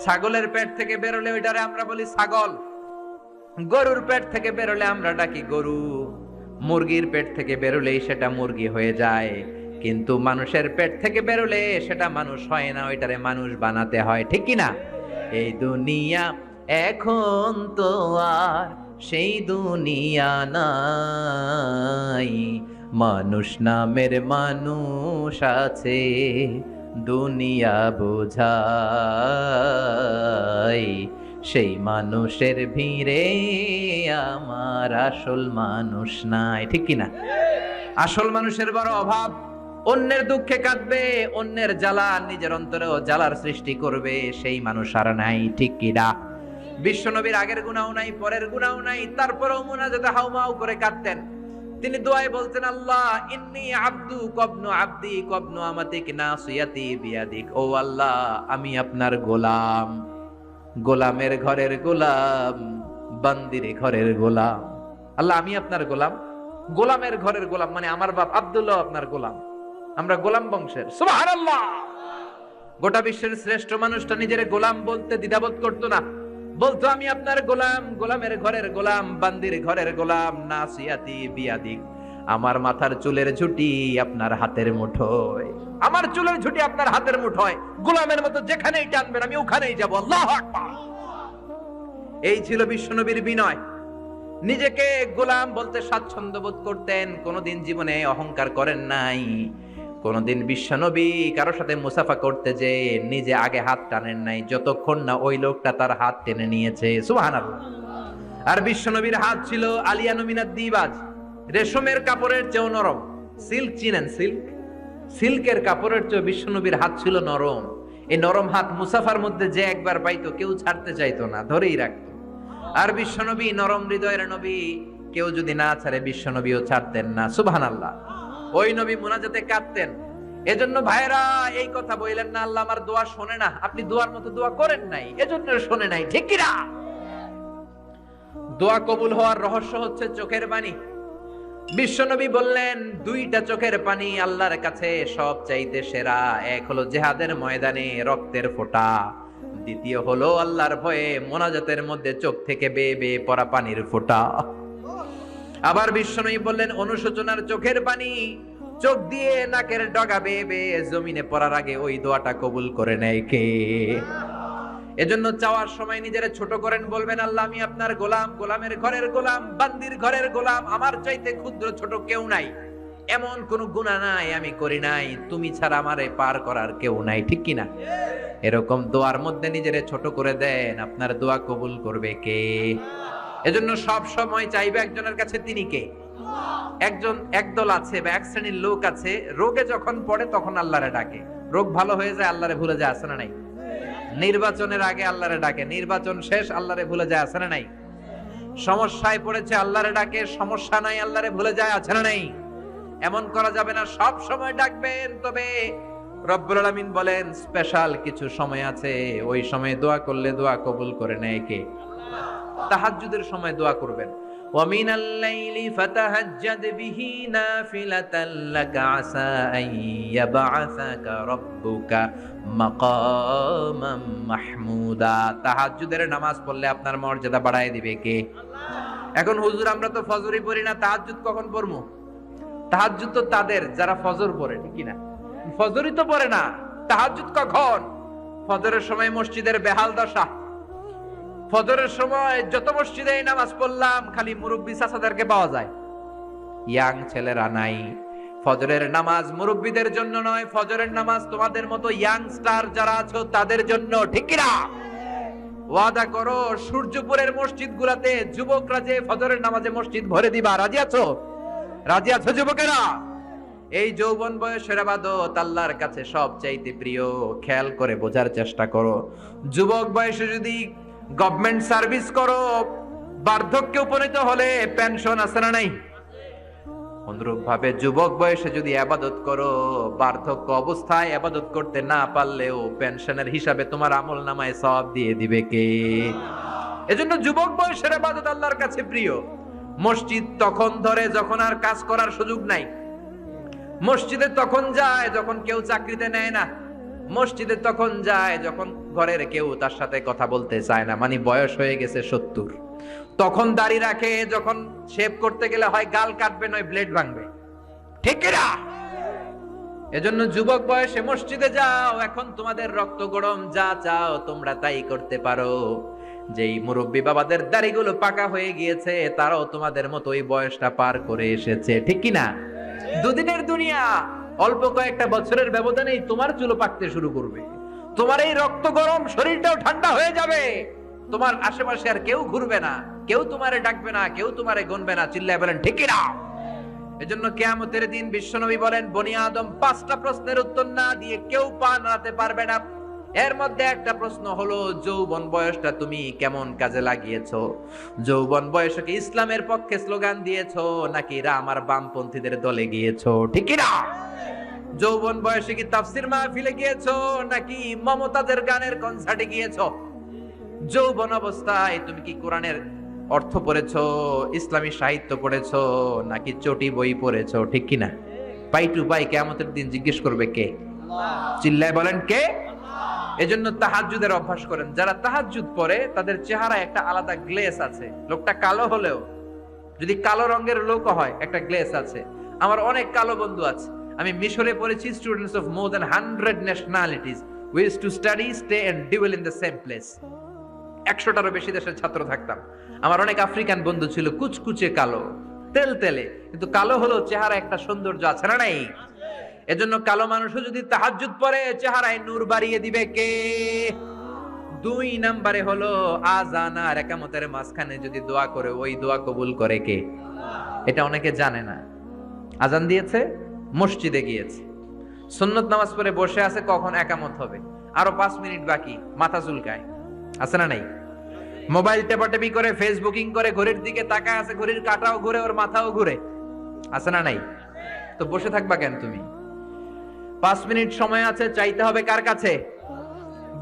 ছাগলের পেট থেকে বেরোলে ওইটারে আমরা বলি ছাগল, গরুর পেট থেকে বেরোলে আমরা ডাকি গরু, মুরগির পেট থেকে বেরোলেই সেটা মুরগি হয়ে যায়। কিন্তু মানুষের পেট থেকে বেরোলে সেটা মানুষ হয় না, ওইটারে মানুষ বানাতে হয়, ঠিক কি না? এই দুনিয়া এখন তো আর সেই দুনিয়া নাই, মানুষ নামের মানুষ আছে, দুনিয়া বোঝাই, সেই মানুষের ভিড়ে আমার আসল মানুষ নাই, ঠিক কিনা? আসল মানুষের বড় অভাব। অন্যের দুঃখে কাঁদবে, অন্যের জ্বালা নিজের অন্তরেও জ্বালার সৃষ্টি করবে, সেই মানুষ আর নাই, ঠিক কিনা? বিশ্বনবীর আগের গুনাহ নাই, পরের গুনাহ নাই, তারপরেও মুনাজাতে হাউমাউ করে কাঁদতেন। তিনি দোয়ায় বলতেন, আল্লাহ ইন্নী আব্দু কবনু আব্দি কবনু আমাতিক নাসিয়াতি বিয়াদিক। ও আল্লাহ, আমি আপনার গোলাম, গোলামের ঘরের গোলাম, বান্দির ঘরের গোলাম। আল্লাহ আমি আপনার গোলাম, গোলামের ঘরের গোলাম, মানে আমার বাপ আব্দুল্লাহ আপনার গোলাম, আমরা গোলাম বংশের। সুবহানাল্লাহ। গোটা বিশ্বের শ্রেষ্ঠ মানুষটা নিজের গোলাম বলতে দ্বিধাবোধ করতো না, বলতো আমি আপনার গোলাম, গোলামের ঘরের গোলাম, বান্দির ঘরের গোলাম, নাসিয়াতি বিয়াদিক। আমার মাথার চুলের ঝুঁটি আপনার হাতের মুঠোয়, আমার চুলের ঝুঁটি আপনার হাতের মুঠোয়, গোলামের মতো যেখানেই টানবেন আমি ওখানেই যাব। আল্লাহু আকবার। এই ছিল বিশ্বনবীর বিনয়। নিজেকে গোলাম বলতে স্বাচ্ছন্দ্য বোধ করতেন, কোনোদিন জীবনে অহংকার করেন নাই। কোনোদিন বিশ্বনবী কারো সাথে মুসাফা করতে যে নিজে আগে হাত টানেন নাই, যতক্ষণ না ওই লোকটা তার হাত টেনে নিয়েছে। সুবহানাল্লাহ। আর বিশ্বনবীর হাত ছিল আলিয়ানু মিনাদ দিবাজ, রেশমের কাপড়ের চেয়েও নরম। সিল্ক চিনেন? সিল্ক, সিল্কের কাপড়ের চেয়ে বিশ্বনবীর হাত ছিল নরম। এই নরম হাত মুসাফার মধ্যে যে একবার পাইতো কেউ ছাড়তে চাইতো না, ধরেই রাখতো। আর বিশ্বনবী নরম হৃদয়ের নবী, কেউ যদি না ছাড়ে বিশ্বনবীও ছাড়তেন না। সুবহানাল্লাহ। ওই নবী মুনাজাতে কাঁদতেন। এজন্য ভাইরা এই কথা বললেন না আল্লাহ আমার দোয়া শোনে না, আপনি দোয়ার মতো দোয়া করেন নাই, এজন্য শোনে নাই, ঠিক কি না? দোয়া কবুল হওয়ার রহস্য হচ্ছে চোখের পানি। বিশ্বনবী বললেন, দুইটা চোখের পানি আল্লাহর কাছে সব চাইতে সেরা। এক হলো জিহাদের ময়দানে রক্তের ফোঁটা, দ্বিতীয় হলো আল্লাহর ভয়ে মোনাজাতের মধ্যে চোখ থেকে বেয়ে বেয়ে পড়া পানির ফোঁটা। আবার বিশ্বনবী বললেন, অনুশোচনার চোখের পানি চোখ দিয়ে নাকের ডগা বেয়ে বেয়ে জমিনে পড়ার আগে ওই দোয়াটা কবুল করে নেয় কে? এজন্য চাওয়ার সময় নিজেরা ছোট করেন, বলবেন আল্লাহ আমি আপনার গোলাম, গোলামের ঘরের গোলাম, বান্দির ঘরের গোলাম, আমার চাইতে ক্ষুদ্র ছোট কেউ নাই, এমন কোন গুনাহ নাই আমি করি নাই, তুমি ছাড়া আমারে পার করার কেউ নাই, ঠিক কিনা? এরকম দোয়ার মধ্যে নিজেরে ছোট করে দেন, আপনার দোয়া কবুল করবে কে? এজন্য সব সময় চাইবে একজনের কাছে, তিনি কে? একদল আছে বা এক শ্রেণীর লোক আছে, রোগে যখন পড়ে তখন আল্লাহরে ডাকে, রোগ ভালো হয়ে যায় আল্লাহরে ভুলে যায়, আছে না নাই? নির্বাচনের আগে আল্লাহরে ডাকে, নির্বাচন শেষ আল্লাহরে ভুলে যায়, আছে না নাই? সমস্যায় পড়েছে আল্লাহরে ডাকে, সমস্যা নাই আল্লাহরে ভুলে যায়, আছে না নাই? এমন করা যাবে না, সব সময় ডাকবেন। তবে রব্বুল আলামিন বলেন স্পেশাল কিছু সময় আছে, ওই সময় দোয়া করলে দোয়া কবুল করে নেয় কে? তাহাজ্জুদের সময় দোয়া করবেন, ومن الليل فتهجد به نافلة لك عسى أن يبعثك ربك مقاما محمودا। তাহাজ্জুদের নামাজ পড়লে আপনার মর্যাদা বাড়ায় দিবে কে? এখন হুজুর আমরা তো ফজরই পড়ি না, তাহাজ্জুদ কখন পড়বো? তাহাজ্জুদ তো তাদের যারা ফজর পড়ে, ঠিক কি না? ফজরই তো পড়ে না, তাহাজ্জুদ কখন? ফজরের সময় মসজিদের বেহাল দশা। ফজরের সময় যত মসজিদে নামাজ পড়লাম খালি মুরব্বি চাচাদেরকে পাওয়া যায়, ইয়াং ছেলেরা নাই। ফজরের নামাজ মুরব্বিদের জন্য নয়, ফজরের নামাজ তোমাদের মতো ইয়াংস্টার যারা আছো তাদের জন্য, ঠিক কি না? ওয়াদা করো সূর্যপুরের মসজিদ গুলাতে যুবকরা যে ফজরের নামাজে মসজিদ ভরে দিবা, রাজি আছো? রাজি আছো যুবকেরা? এই যৌবন বয়সের ইবাদত আল্লাহর কাছে সবচাইতে প্রিয়। খেয়াল করে বোঝার চেষ্টা করো, যুবক বয়সে যদি গভর্নমেন্ট সার্ভিস করো, বার্ধক্যে উপনীত হলে পেনশন আছে না নাই? অনুরূপ ভাবে যুবক বয়সে যদি ইবাদত করো, বার্ধক্য অবস্থায় ইবাদত করতে না পারলেও পেনশনের হিসাবে তোমার আমলনামায় সওয়াব দিয়ে দিবে কে? এজন্য যুবক বয়সের ইবাদত আল্লাহর কাছে প্রিয়। মসজিদ তখন ধরে যখন আর কাজ করার সুযোগ নাই। মসজিদে তখন যায় যখন কেউ চাকরিতে নেয় না। মসজিদে তখন যায় যখন ঘরের কেউ তার সাথে কথা বলতে চায় না, মানে বয়স হয়ে গেছে 70। তখন দাড়ি রাখে যখন শেভ করতে গেলে হয় গাল কাটবে নয় ব্লেড ভাঙবে, ঠিক না? এজন্য যুবক বয়সে মসজিদে যাও। এখন তোমাদের রক্ত গরম, যা চাও তোমরা তাই করতে পারো। যেই মুরব্বী বাবাদের দাড়িগুলো পাকা হয়ে গিয়েছে তারাও তোমাদের মতো ওই বয়সটা পার করে এসেছে, ঠিক কি না? দুদিনের দুনিয়া, অল্প কয়েকটা বছরের ব্যবধানেই তোমার চুলো পাকতে শুরু করবে। তোমার এই রক্ত গরম শরীরটাও ঠান্ডা হয়ে যাবে। তোমার আশেপাশে আর কেউ ঘুরবে না, কেউ তোমারে ডাকবে না, কেউ তোমারে গুনবে না। চিল্লায় বলেন ঠিক কি না? এজন্য কিয়ামতের দিন বিশ্বনবী বলেন, বনি আদম 5টা প্রশ্নের উত্তর না দিয়ে কেউ পা নাড়াতে পারবে না। এর মধ্যে একটা প্রশ্ন হলো, যৌবন বয়সটা তুমি কেমন কাজে লাগিয়েছো? যৌবন বয়সে কি ইসলামের পক্ষে স্লোগান দিয়েছো নাকি রাম আর বামপন্থীদের দলে গিয়েছো, ঠিক কি না? যৌবন বয়সে কি তাফসির মাহফিলে গিয়েছো নাকি মমতাজের গানের কনসার্টে গিয়েছো? যৌবন অবস্থায় তুমি কি কোরআনের অর্থ পড়েছো, ইসলামী সাহিত্য পড়েছো নাকি চটি বই পড়েছো, ঠিক কি না? পাই টু পাই কিয়ামতের দিন জিজ্ঞেস করবে কে? চিল্লায় বলেন কে? এজন্য তাহাজ্জুদের অভ্যাস করেন। যারা তাহাজ্জুদ পড়ে তাদের চেহারায় একটা আলাদা গ্লেস আছে। লোকটা কালো হলেও, যদি কালো রঙের লোক হয়, একটা গ্লেস আছে। আমার অনেক কালো বন্ধু আছে। আমি মিশরে পড়েছি, students of more than 100 nationalities we used to study, stay and dwell in the same place. 100টারও বেশি দেশের ছাত্র থাকতাম। আমার অনেক আফ্রিকান বন্ধু ছিল, কুচকুচে কালো, তেল তেলে, কিন্তু কালো হলো চেহারা একটা সৌন্দর্য আছে না নাই? এজন্য কালো মানুষও যদি তাহাজ্জুদ পড়ে চেহারায় নূর বাড়িয়ে দিবে কে? 2 নম্বরে হলো আযান আর ইকামতের মাঝখানে যদি দোয়া করে, ওই দোয়া কবুল করে কে? এটা অনেকে জানে না। আযান দিয়েছে, মসজিদে গিয়েছে, সুন্নত নামাজ পড়ে বসে আছে, কখন ইকামত হবে, আরো 5 মিনিট বাকি, মাথা চুলকায়, আছে না নাই? মোবাইল টেপাটেপি করে, ফেসবুকিং করে, ঘড়ির দিকে তাকায় আছে, ঘড়ির কাঁটাও ঘুরে, ওর মাথাও ঘুরে, আছে না নাই? তো বসে থাকবা কেন তুমি? 5 মিনিট সময় আছে, চাইতে হবে কার কাছে?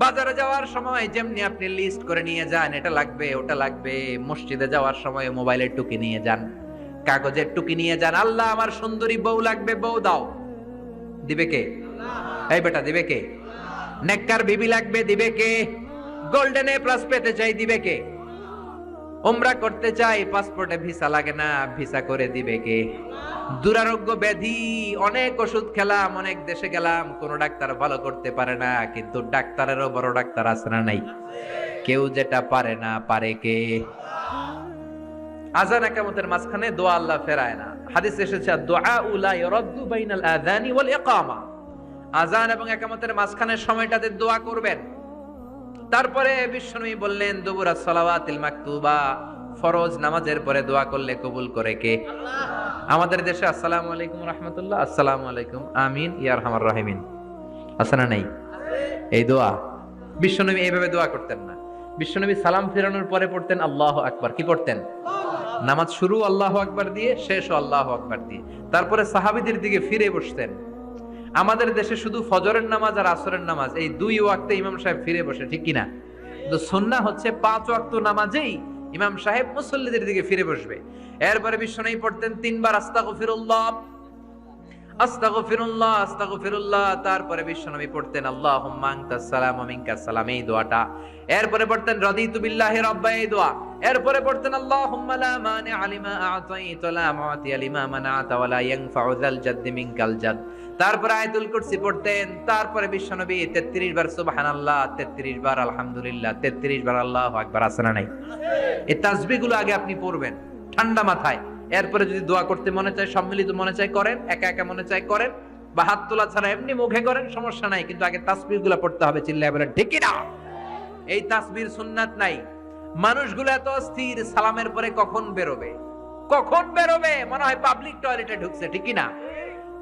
বাজারে যাওয়ার সময় যেমনি আপনি লিস্ট করে নিয়ে যান, এটা লাগবে ওটা লাগবে, মসজিদে যাওয়ার সময় মোবাইলের টুকি নিয়ে যান, কাগজের টুকি নিয়ে যান। আল্লাহ আমার সুন্দরী বউ লাগবে, বউ দাও, দিবে কে? এই বেটা, দিবে কে? নেককার বিবি লাগবে, দিবে কে? গোল্ডেন এ প্লাস পেতে চাই, দিবে কে? উমরা করতে চাই, পাসপোর্টে ভিসা লাগে না, ভিসা করে দিবে কে? দুরারোগ্য ব্যাধি, অনেক ওষুধ খেলাম, অনেক দেশে গেলাম, কোন ডাক্তার ভালো করতে পারে না, কিন্তু ডাক্তারেরও বড় ডাক্তার আছে না নাই? কেউ যেটা পারে না, পারে কে? আযান ইকামতের মাঝখানে দোয়া আল্লাহ ফেরায় না। হাদিসে এসেছে, দুআ লা ইরাদ্দু বাইনাল আযানি ওয়াল ইকামা। আযান এবং ইকামতের মাঝখানের সময়টাতে দোয়া করবেন। তারপরে বিশ্বনবী বললেন, দুবুরাস সালাওয়াতিল মাকতুবা, ফরজ নামাজের পরে দোয়া করলে কবুল করে কে? আমাদের দেশে আসসালামু আলাইকুম রাহমাতুল্লাহ, আসসালামু আলাইকুম, আমিন ইয়া আরহামার রাহিমিন, আছে না নাই? এই দোয়া বিশ্বনবী এইভাবে দোয়া করতেন না। বিশ্বনবী সালাম ফেরানোর পরে পড়তেন আল্লাহু আকবার। কি পড়তেন? নামাজ শুরু আল্লাহু আকবার দিয়ে, শেষও আল্লাহু আকবার দিয়ে। তারপরে সাহাবীদের দিকে ফিরে বসতেন। আমাদের দেশে শুধু ফজরের নামাজ আর আসরের নামাজ, এই 2 ওয়াক্তে ইমাম সাহেব ফিরে বসে, ঠিক কিনা? তো সুন্নাহ হচ্ছে 5 ওয়াক্ত নামাজেই ইমাম সাহেব মুসল্লিদের দিকে ফিরে বসবে। এরপরে বিশ্বনবী পড়তেন 3 বার আস্তাগফিরুল্লাহ আস্তাগফিরুল্লাহ আস্তাগফিরুল্লাহ। তারপরে বিশ্বনবী পড়তেন আল্লাহুম্মা আনতাস সালাম ওয়া মিনকাস সালাম, এই দোয়াটা। এরপরে পড়তেন রাদিতু বিল্লাহি রাব্বা, এই দোয়া। এরপরে পড়তেন আল্লাহুম্মা লা মানিআ লিমা আ'তাইতা ওয়া লা মু'তিয়া লিমা মানা'তা ওয়া লা ইয়ানফা'ু যাল জাদ্দি মিনকাল জাদ। তারপরে আয়াতুল কুরসি পড়তেন। তারপরে বিশ্বনবী 33 বার সুবহানাল্লাহ, 33 বার আলহামদুলিল্লাহ, 33 বার আল্লাহু আকবার। আছে না নাই? এই তাসবিহগুলো আগে আপনি পড়বেন ঠান্ডা মাথায়। এরপরে যদি দোয়া করতে মনে চায়, সম্মিলিত মনে চায় করেন, একা একা মনে চায় করেন, বা হাত তোলা ছাড়া এমনি মুখে করেন, সমস্যা নাই। কিন্তু আগে তাসবিহগুলো পড়তে হবে। চিল্লায় বলেন ঠিক কি না? এই তাসবিহর সুন্নাত নাই। মানুষগুলো এত অস্থির, সালামের পরে কখন বেরোবে, কখন বেরোবে, মনে হয় পাবলিক টয়লেটে ঢুকছে। ঠিক কি না?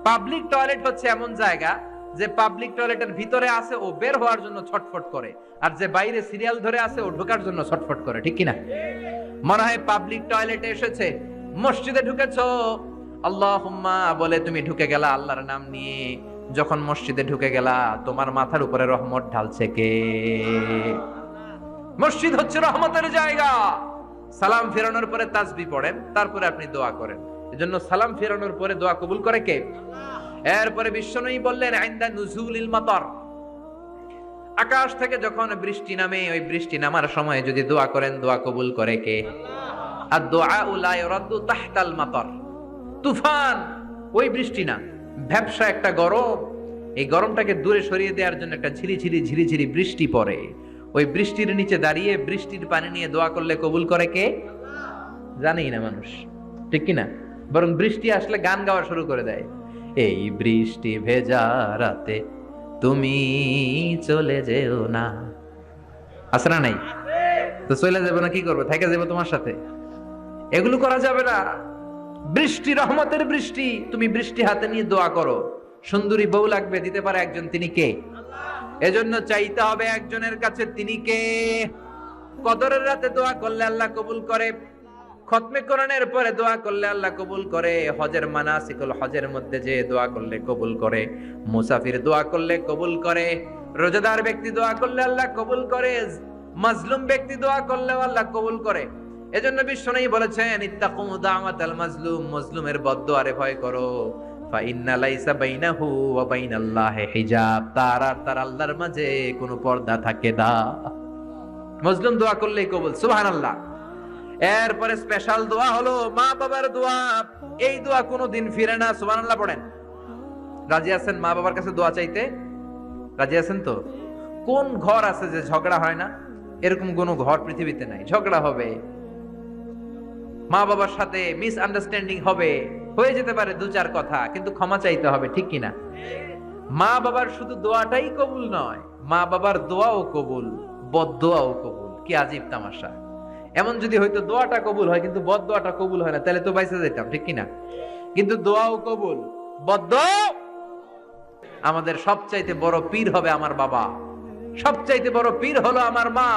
পাবলিক টয়লেট হচ্ছে এমন জায়গা যে পাবলিক টয়লেটের ভিতরে আছে ও বের হওয়ার জন্য ছটফট করে, আর যে বাইরে সিরিয়াল ধরে আছে ও ঢোকার জন্য ছটফট করে। ঠিক কি না? মনে হয় পাবলিক টয়লেটে এসেছে, মসজিদে ঢুকেছো আল্লাহুম্মা বলে তুমি ঢুকে গেলা আল্লাহর নাম নিয়ে। যখন মসজিদে ঢুকে গেলা, তোমার মাথার উপরে রহমত ঢালছে কে? মসজিদ হচ্ছে রহমতের জায়গা। সালাম ফেরানোর পরে তাসবিহ পড়েন, তারপরে আপনি দোয়া করেন। এজন্য সালাম ফেরানোর পরে দোয়া কবুল করে কে? এরপরে বিশ্বনবী বললেন ইনদা নুজুলিল মাতার, আকাশ থেকে যখন বৃষ্টি নামে, ওই বৃষ্টি নামার সময় যদি দোয়া করেন, দোয়া কবুল করে কে? আর দোয়া লা ইউরাদ্দু তাহতাল মাতার। তুফান ওই বৃষ্টি না, ভ্যাপসা একটা গরম, এই গরমটাকে দূরে সরিয়ে দেওয়ার জন্য একটা ঝিরিঝিরি ঝিরিঝিরি বৃষ্টি পড়ে। ওই বৃষ্টির নিচে দাঁড়িয়ে বৃষ্টির পানি নিয়ে দোয়া করলে কবুল করে কে? জানেই না মানুষ। ঠিক কি না? বরং বৃষ্টি আসলে গান গাওয়া শুরু করে দেয়। এই বৃষ্টি ভেজা রাতে তুমি চলে যেও না। আছে না নাই? তো চলে যাবো না, কি করবো? থেকে যাবো তোমার সাথে? এগুলো করা যাবে না। বৃষ্টি রহমতের বৃষ্টি, তুমি বৃষ্টি হাতে নিয়ে দোয়া করো। সুন্দরী বউ লাগবে, দিতে পারে একজন, তিনি কে? এজন্য চাইতে হবে একজনের কাছে, তিনি কে? কদরের রাতে দোয়া করলে আল্লাহ কবুল করে, খতমে কোরআনের পরে দোয়া করলে আল্লাহ কবুল করে, হজের মানাসিকুল হজের মধ্যে যে দোয়া করলে কবুল করে, মুসাফির দোয়া করলে কবুল করে, রোজাদার ব্যক্তি দোয়া করলে আল্লাহ কবুল করে, মাজলুম ব্যক্তি দোয়া করলে আল্লাহ কবুল করে। এজন্য বিশ্বনবী বলেছেন ইত্তাকু দাওয়াতাল মাজলুম, মাজলুমের বদদোয়ারে ভয় করো। ফা ইন্না লাইসা বাইনাহু ওয়া বাইনাল্লাহি হিজাব, তার আর তার আল্লাহর মাঝে কোনো পর্দা থাকে না। মাজলুম দোয়া করলেই কবুল। সুবহানাল্লাহ। এরপরে স্পেশাল দোয়া হলো মা বাবার দোয়া। এই দোয়া কোনোদিন ফিরে না। সুবহানাল্লাহ পড়েন। রাজি আছেন মা বাবার কাছে দোয়া চাইতে? রাজি আছেন তো? কোন ঘর আছে যে ঝগড়া হয় না? এরকম কোনো ঘর পৃথিবীতে নাই। ঝগড়া হবে, মা বাবার সাথে মিস আন্ডারস্ট্যান্ডিং হবে, হয়ে যেতে পারে দু চার কথা, কিন্তু ক্ষমা চাইতে হবে। ঠিক কিনা? মা বাবার শুধু দোয়াটাই কবুল নয়, মা বাবার দোয়াও কবুল, বদদোয়াও কবুল। কি আজীব তামাশা! এমন যদি হয়তো দোয়াটা কবুল হয় কিন্তু বদদোয়াটা কবুল হয় না, তাহলে তো বাইসে যেতাম। ঠিক কিনা? কিন্তু দোয়াও কবুল, বদদোয়া। আমাদের সবচাইতে বড় পীর হবে আমার বাবা, সবচাইতে বড় পীর হলো আমার মা।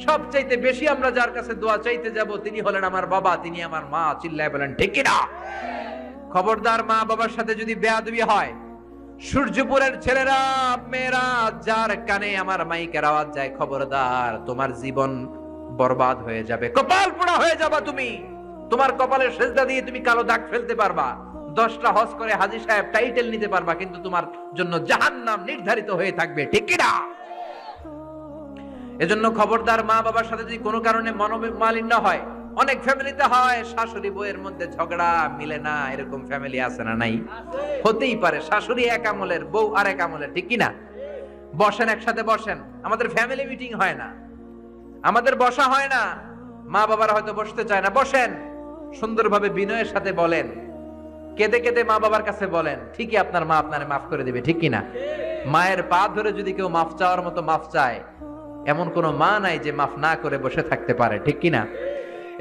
সবচাইতে বেশি আমরা যার কাছে দোয়া চাইতে যাব তিনি হলেন আমার বাবা, তিনি আমার মা। চিল্লায় বলেন ঠিক কিনা? খবরদার মা বাবার সাথে যদি বেয়াদবি হয়, সূর্যপুরের ছেলেরা মেয়েরা যার কানে আমার মাইকের আওয়াজ যায়, খবরদার, তোমার জীবন বরবাদ হয়ে যাবে, কপাল পোড়া হয়ে যাবা তুমি। তোমার কপালের সেজদা দিয়ে তুমি কালো দাগ ফেলতে পারবা, 10টা হজ করে হাজী সাহেব টাইটেল নিতে পারবা, কিন্তু তোমার জন্য জাহান্নাম নির্ধারিত হয়ে থাকবে। ঠিক কিনা? এজন্য খবরদার, মা বাবার সাথে যদি কোনো কারণে মনোমালিন্য হয়, অনেক ফ্যামিলিতে হয়, শাশুড়ি বউয়ের মধ্যে ঝগড়া মিলে না, এরকম ফ্যামিলি আছে না নাই? হতেই পারে, শাশুড়ি এক আমলের, বউ আর এক আমলের। ঠিক কিনা? বসেন, একসাথে বসেন। আমাদের ফ্যামিলি মিটিং হয় না, আমাদের বসা হয় না, মা বাবারা হয়তো বসতে চায় না, বসেন, সুন্দরভাবে বিনয়ের সাথে বলেন, কেঁদে কেঁদে মা বাবার কাছে বলেন, ঠিকই আপনার মা আপনারে মাফ করে দিবে। ঠিক কিনা? মায়ের পা ধরে যদি কেউ মাফ চাওয়ার মতো মাফ চায়, এমন কোন মা নাই যে মাফ না করে বসে থাকতে পারে। ঠিক কিনা?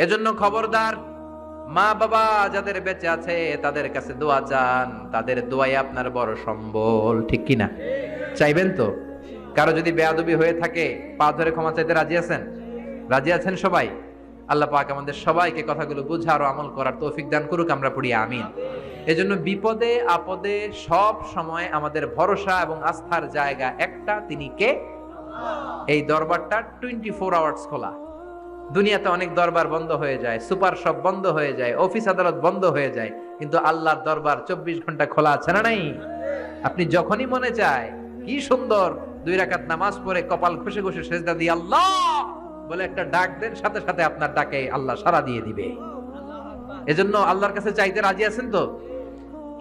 এজন্য খবরদার, মা বাবা যাদের বেঁচে আছে তাদের কাছে দোয়া চান, তাদের দোয়াই আপনার বড় সম্বল। ঠিক কিনা? চাইবেন তো? কারো যদি বেয়াদবি হয়ে থাকে, পা ধরে ক্ষমা চাইতে রাজি আছেন? রাজি আছেন সবাই? আল্লাহ পাক আমাদের সবাইকে কথাগুলো বুঝার ও আমল করার তৌফিক দান করুক, আমরা পড়ি আমিন। এজন্য বিপদে আপদে সব সময় আমাদের ভরসা এবং আস্থার জায়গা একটা, তিনি কে? এই দরবারটা 24 আওয়ার্স খোলা, দুনিয়াতে অনেক দরবার বন্ধ হয়ে যায়, সুপার শপ বন্ধ হয়ে যায়, অফিস আদালত বন্ধ হয়ে যায়, কিন্তু আল্লাহর দরবার 24 ঘন্টা খোলা আছে না নাই? আপনি যখনই মনে চায় কি সুন্দর 2 রাকাত নামাজ পড়ে কপাল ঘষে ঘষে সেজদা দিয়ে আল্লাহ বলে একটা ডাক দেন, সাথে সাথে আপনার ডাকে আল্লাহ সাড়া দিয়ে দিবে। এজন্য আল্লাহর কাছে চাইতে রাজি আছেন তো?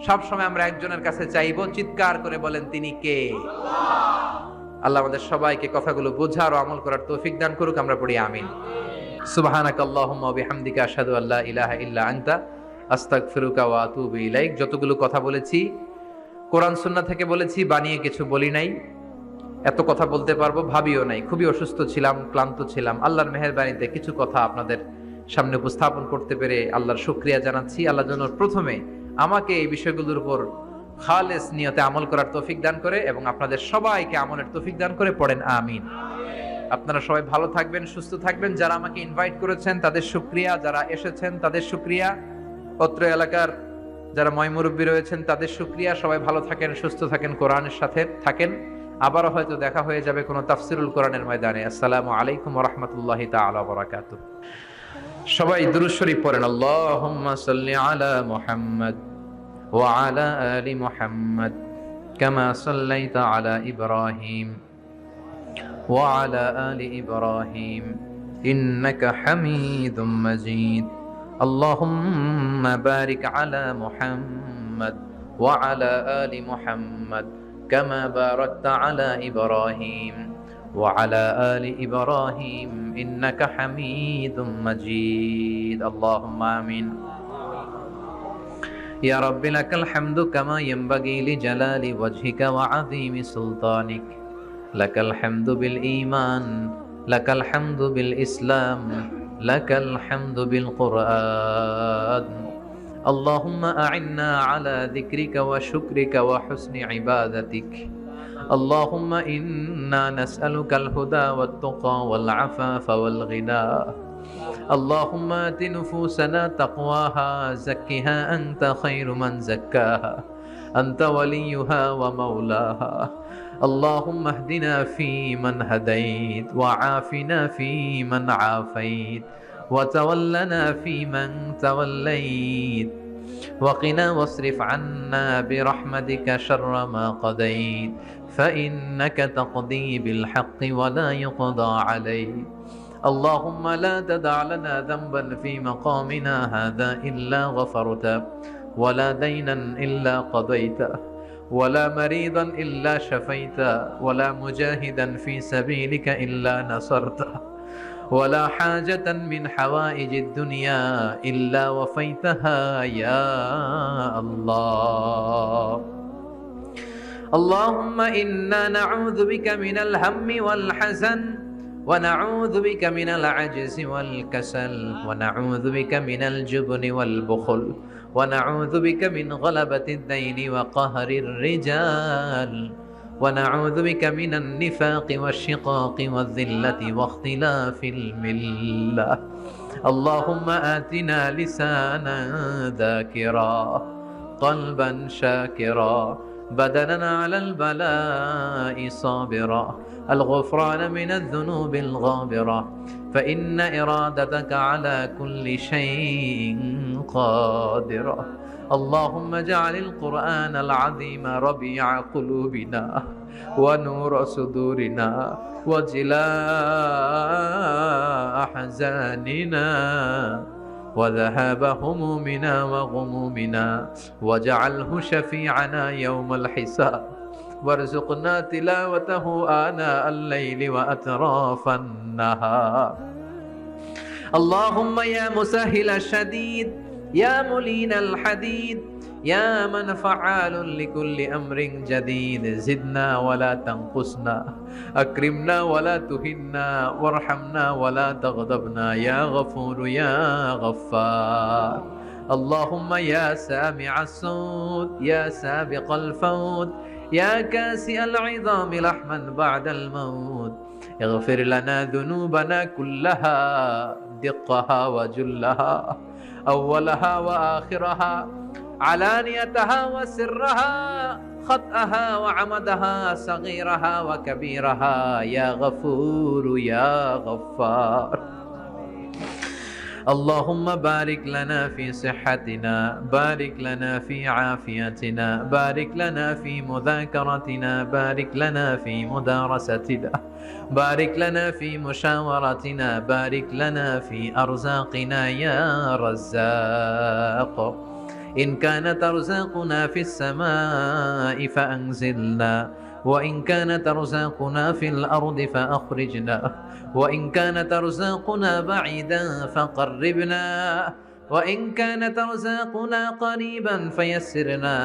সব সময় আমরা একজনের কাছে চাইবো, চিৎকার করে বলেন তিনি কে? আল্লাহ আমাদের সবাইকে কথাগুলো বোঝার ও আমল করার তৌফিক দান করুক। আমরা পড়ি আমিন। সুবহানাকাল্লাহুম্মা ওয়া বিহামদিকা আশহাদু আল্লা ইলাহা ইল্লা আনতা আস্তাগফিরুকা ওয়া আতুবু ইলাইক। যতগুলো কথা বলেছি কোরআন সুন্নাহ থেকে বলেছি, বানিয়ে কিছু বলি নাই। এত কথা বলতে পারবো ভাবিও নাই। খুবই অসুস্থ ছিলাম, ক্লান্ত ছিলাম। আল্লাহর মেহেরবানিতে কিছু কথা আপনাদের সামনে উপস্থাপন করতে পেরে আল্লাহর শুকরিয়া জানাচ্ছি। আল্লাহ যেন প্রথমে আমাকে এই বিষয়গুলোর উপর খালেস নিয়তে আমল করার তৌফিক দান করে এবং আপনাদের সবাইকে আমলের তৌফিক দান করে। পড়েন আমিন। আপনারা সবাই ভালো থাকবেন, সুস্থ থাকবেন। যারা আমাকে ইনভাইট করেছেন তাদের শুকরিয়া, যারা এসেছেন তাদের শুকরিয়া, অত্র এলাকার যারা ময়মুরব্বী রয়েছেন তাদের শুকরিয়া। সবাই ভালো থাকেন, সুস্থ থাকেন, কোরআনের সাথে থাকেন। আবারও হয়তো দেখা হয়ে যাবে কোনো তাফসিরুল কোরআনের ময়দানে। আসসালামু আলাইকুম ওয়া রাহমাতুল্লাহি তাআলা ওয়া বারাকাতুহু। সবাই দুরূদ শরীফ পড়েন। আল্লাহুম্মা সাল্লি আলা মুহাম্মাদ ওয়া আলা আলি মুহাম্মাদ কামা সাল্লাইতা আলা ইব্রাহিম ওয়া আলা আলি ইব্রাহিম ইন্নাকা হামিদুম মাজিদ। আল্লাহুম্মা বারিক আলা মুহাম্মাদ ওয়া আলা আলি মুহাম্মাদ কামা বারাকতা আলা ইব্রাহিম وعلى آل إبراهيم إنك حميد مجيد. اللهم آمين. يا رب لك الحمد كما ينبغي لجلال وجهك وعظيم سلطانك. لك الحمد بالإيمان، لك الحمد بالإسلام، لك الحمد بالقرآن. اللهم أعنا على ذكرك وشكرك وحسن عبادتك. اللهم إنا نسألك الهدى والتقى والعفاف والغنى. اللهم آت نفوسنا تقواها زكها أنت خير من زكاها أنت وليها ومولاها. اللهم اهدنا فيمن هديت وعافنا فيمن عافيت وتولنا فيمن توليت وقنا واصرف عنا برحمتك شر ما قضيت فإنك تقضي بالحق ولا يقضى عليك. اللهم لا تدع لنا ذنبا في مقامنا هذا إلا غفرته ولا دينا إلا قضيته ولا مريضا إلا شفيته ولا مجاهدا في سبيلك إلا نصرته ولا حاجة من حوائج الدنيا إلا وفيتها يا الله. اللهم إنا نعوذ بك من الهم والحزن ونعوذ بك من العجز والكسل ونعوذ بك من الجبن والبخل ونعوذ بك من غلبة الدين وقهر الرجال ونعوذ بك من النفاق والشقاق والذلة واختلاف الملة. اللهم آتنا لسانا ذاكرا قلبا شاكرا بدنا على البلاء صابرا الغفران من الذنوب الغابرة فإن إرادتك على كل شيء قادرة. اللهم اجعل القرآن العظيم ربيع قلوبنا ونور صدورنا وجلاء أحزاننا وذهاب همومنا وغمومنا واجعله شفيعنا يوم الحساب وارزقنا تلاوته آناء الليل وأطراف النهار. اللهم يا مسهل الشديد يا ملين الحديد يا من فعال لكل أمر جديد زدنا ولا تنقصنا أكرمنا ولا تهنا وارحمنا ولا تغضبنا يا غفور يا غفار. اللهم يا سامع الصوت يا سابق الفوت يا كاسئ العظام لحما بعد الموت اغفر لنا ذنوبنا كلها دقها وجلها أولها وآخرها علانيتها وسرها خطأها وعمدها صغيرها وكبيرها يا غفور يا غفار. اللهم بارك لنا في صحتنا، بارك لنا في عافيتنا، بارك لنا في مذاكرتنا، بارك لنا في مدارستنا، بارك لنا في مشاورتنا، بارك لنا في أرزاقنا يا رزاق. إن كانت أرزاقنا في السماء فأنزلنا، وإن كانت أرزاقنا في الأرض فأخرجنا، وإن كانت أرزاقنا بعيدا فقربنا، وإن كانت أرزاقنا قريبا فيسرنا،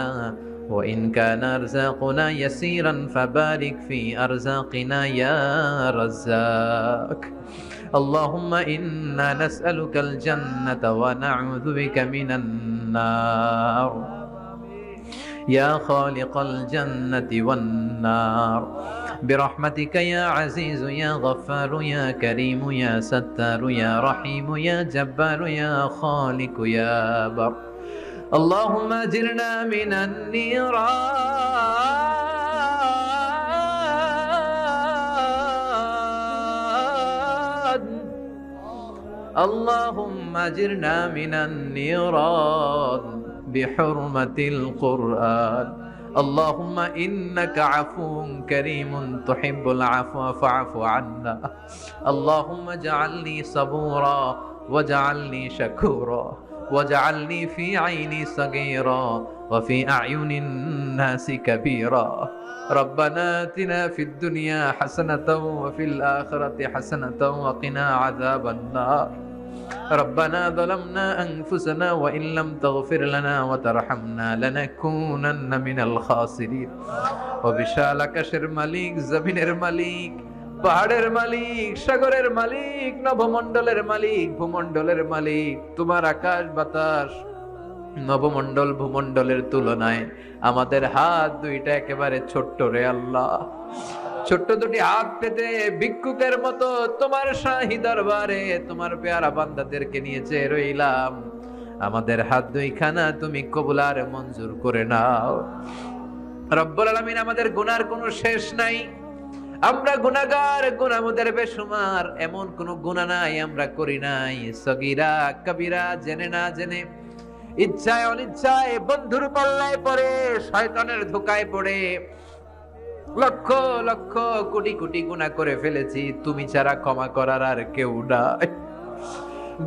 وإن كان أرزاقنا يسيرا فبارك في أرزاقنا يا رزاق. اللهم إنا نسألك الجنة ونعوذ بك من النار يا خالق الجنة والنار، برحمتك يا عزيز يا غفار يا كريم يا ستار يا رحيم يا جبار يا خالق يا بر. اللهم أجرنا من النيران، اللهم أجرنا من النيران بحرمة القرآن. اللهم إنك عفو كريم تحب العفو فاعف عنا. اللهم اجعلني صبورا واجعلني شكورا واجعلني في عيني صغيرا وفي أعين الناس كبيرا. ربنا آتنا في الدنيا حسنة وفي الآخرة حسنة وقنا عذاب النار. ربنا ظلمنا أنفسنا وإن لم تغفر لنا وترحمنا لنكونن من الخاسرين। وبشال আকাশের মালিক, জমিনের মালিক, পাহাড়ের মালিক, সাগরের মালিক, নভমণ্ডলের মালিক, ভূমণ্ডলের মালিক, তোমার আকাশ বাতাস নবমণ্ডল ভূমণ্ডলের তুলনায় আমাদের হাত দুইটা একেবারে ছোট্ট রে আল্লাহ। ছোট্ট দুটি হাত পেতে ভিক্ষুকের মতো তোমার শাহী দরবারে তোমার পেয়ারা বান্দাদেরকে নিয়ে চেয়ে রইলাম। আমাদের হাত দুইখানা তুমি কবুল আর মঞ্জুর করে নাও। রব্বুল আলামিন, আমাদের গুনার কোনো শেষ নাই। আমরা গুনাহগার, গুনাহমুদের বেশুমার। এমন কোনো গুনাহ নাই আমরা করি নাই, সগীরা কবিরা, জেনে না জেনে, ইচ্ছায় অনিচ্ছায়, বন্ধুর পাল্লায় পড়ে, শয়তানের ধোকায় পড়ে লক্ষ লক্ষ কোটি কোটি গুনাহ করে ফেলেছি। তুমি ছাড়া ক্ষমা করার আর কেউ নাই।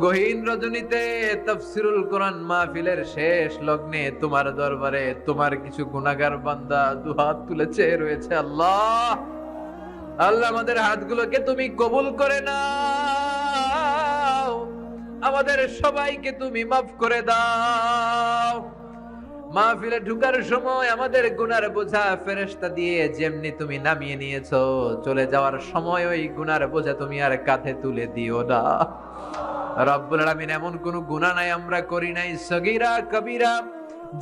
গহীন রজনীতে তাফসীরুল কোরআন মাহফিলের শেষ লগ্নে তোমার দরবারে তোমার কিছু গুনাহগার বান্দা দুহাত তুলে চেয়ে রয়েছে। আল্লাহ, আল্লাহ, আমাদের হাতগুলোকে তুমি কবুল করে নাও। আমাদের সবাইকে তুমি মাফ করে দাও। মাহফিলে ঢুকার সময় আমাদের গুনার বোঝা ফেরেশতা দিয়ে যেমনি তুমি নামিয়ে নিয়েছো, চলে যাওয়ার সময় ওই গুনার বোঝা তুমি আর কাঁধে তুলে দিও না। রব্বুল আলামিন, এমন কোন গুনাহ নাই আমরা করি নাই, সগীরা কবিরা,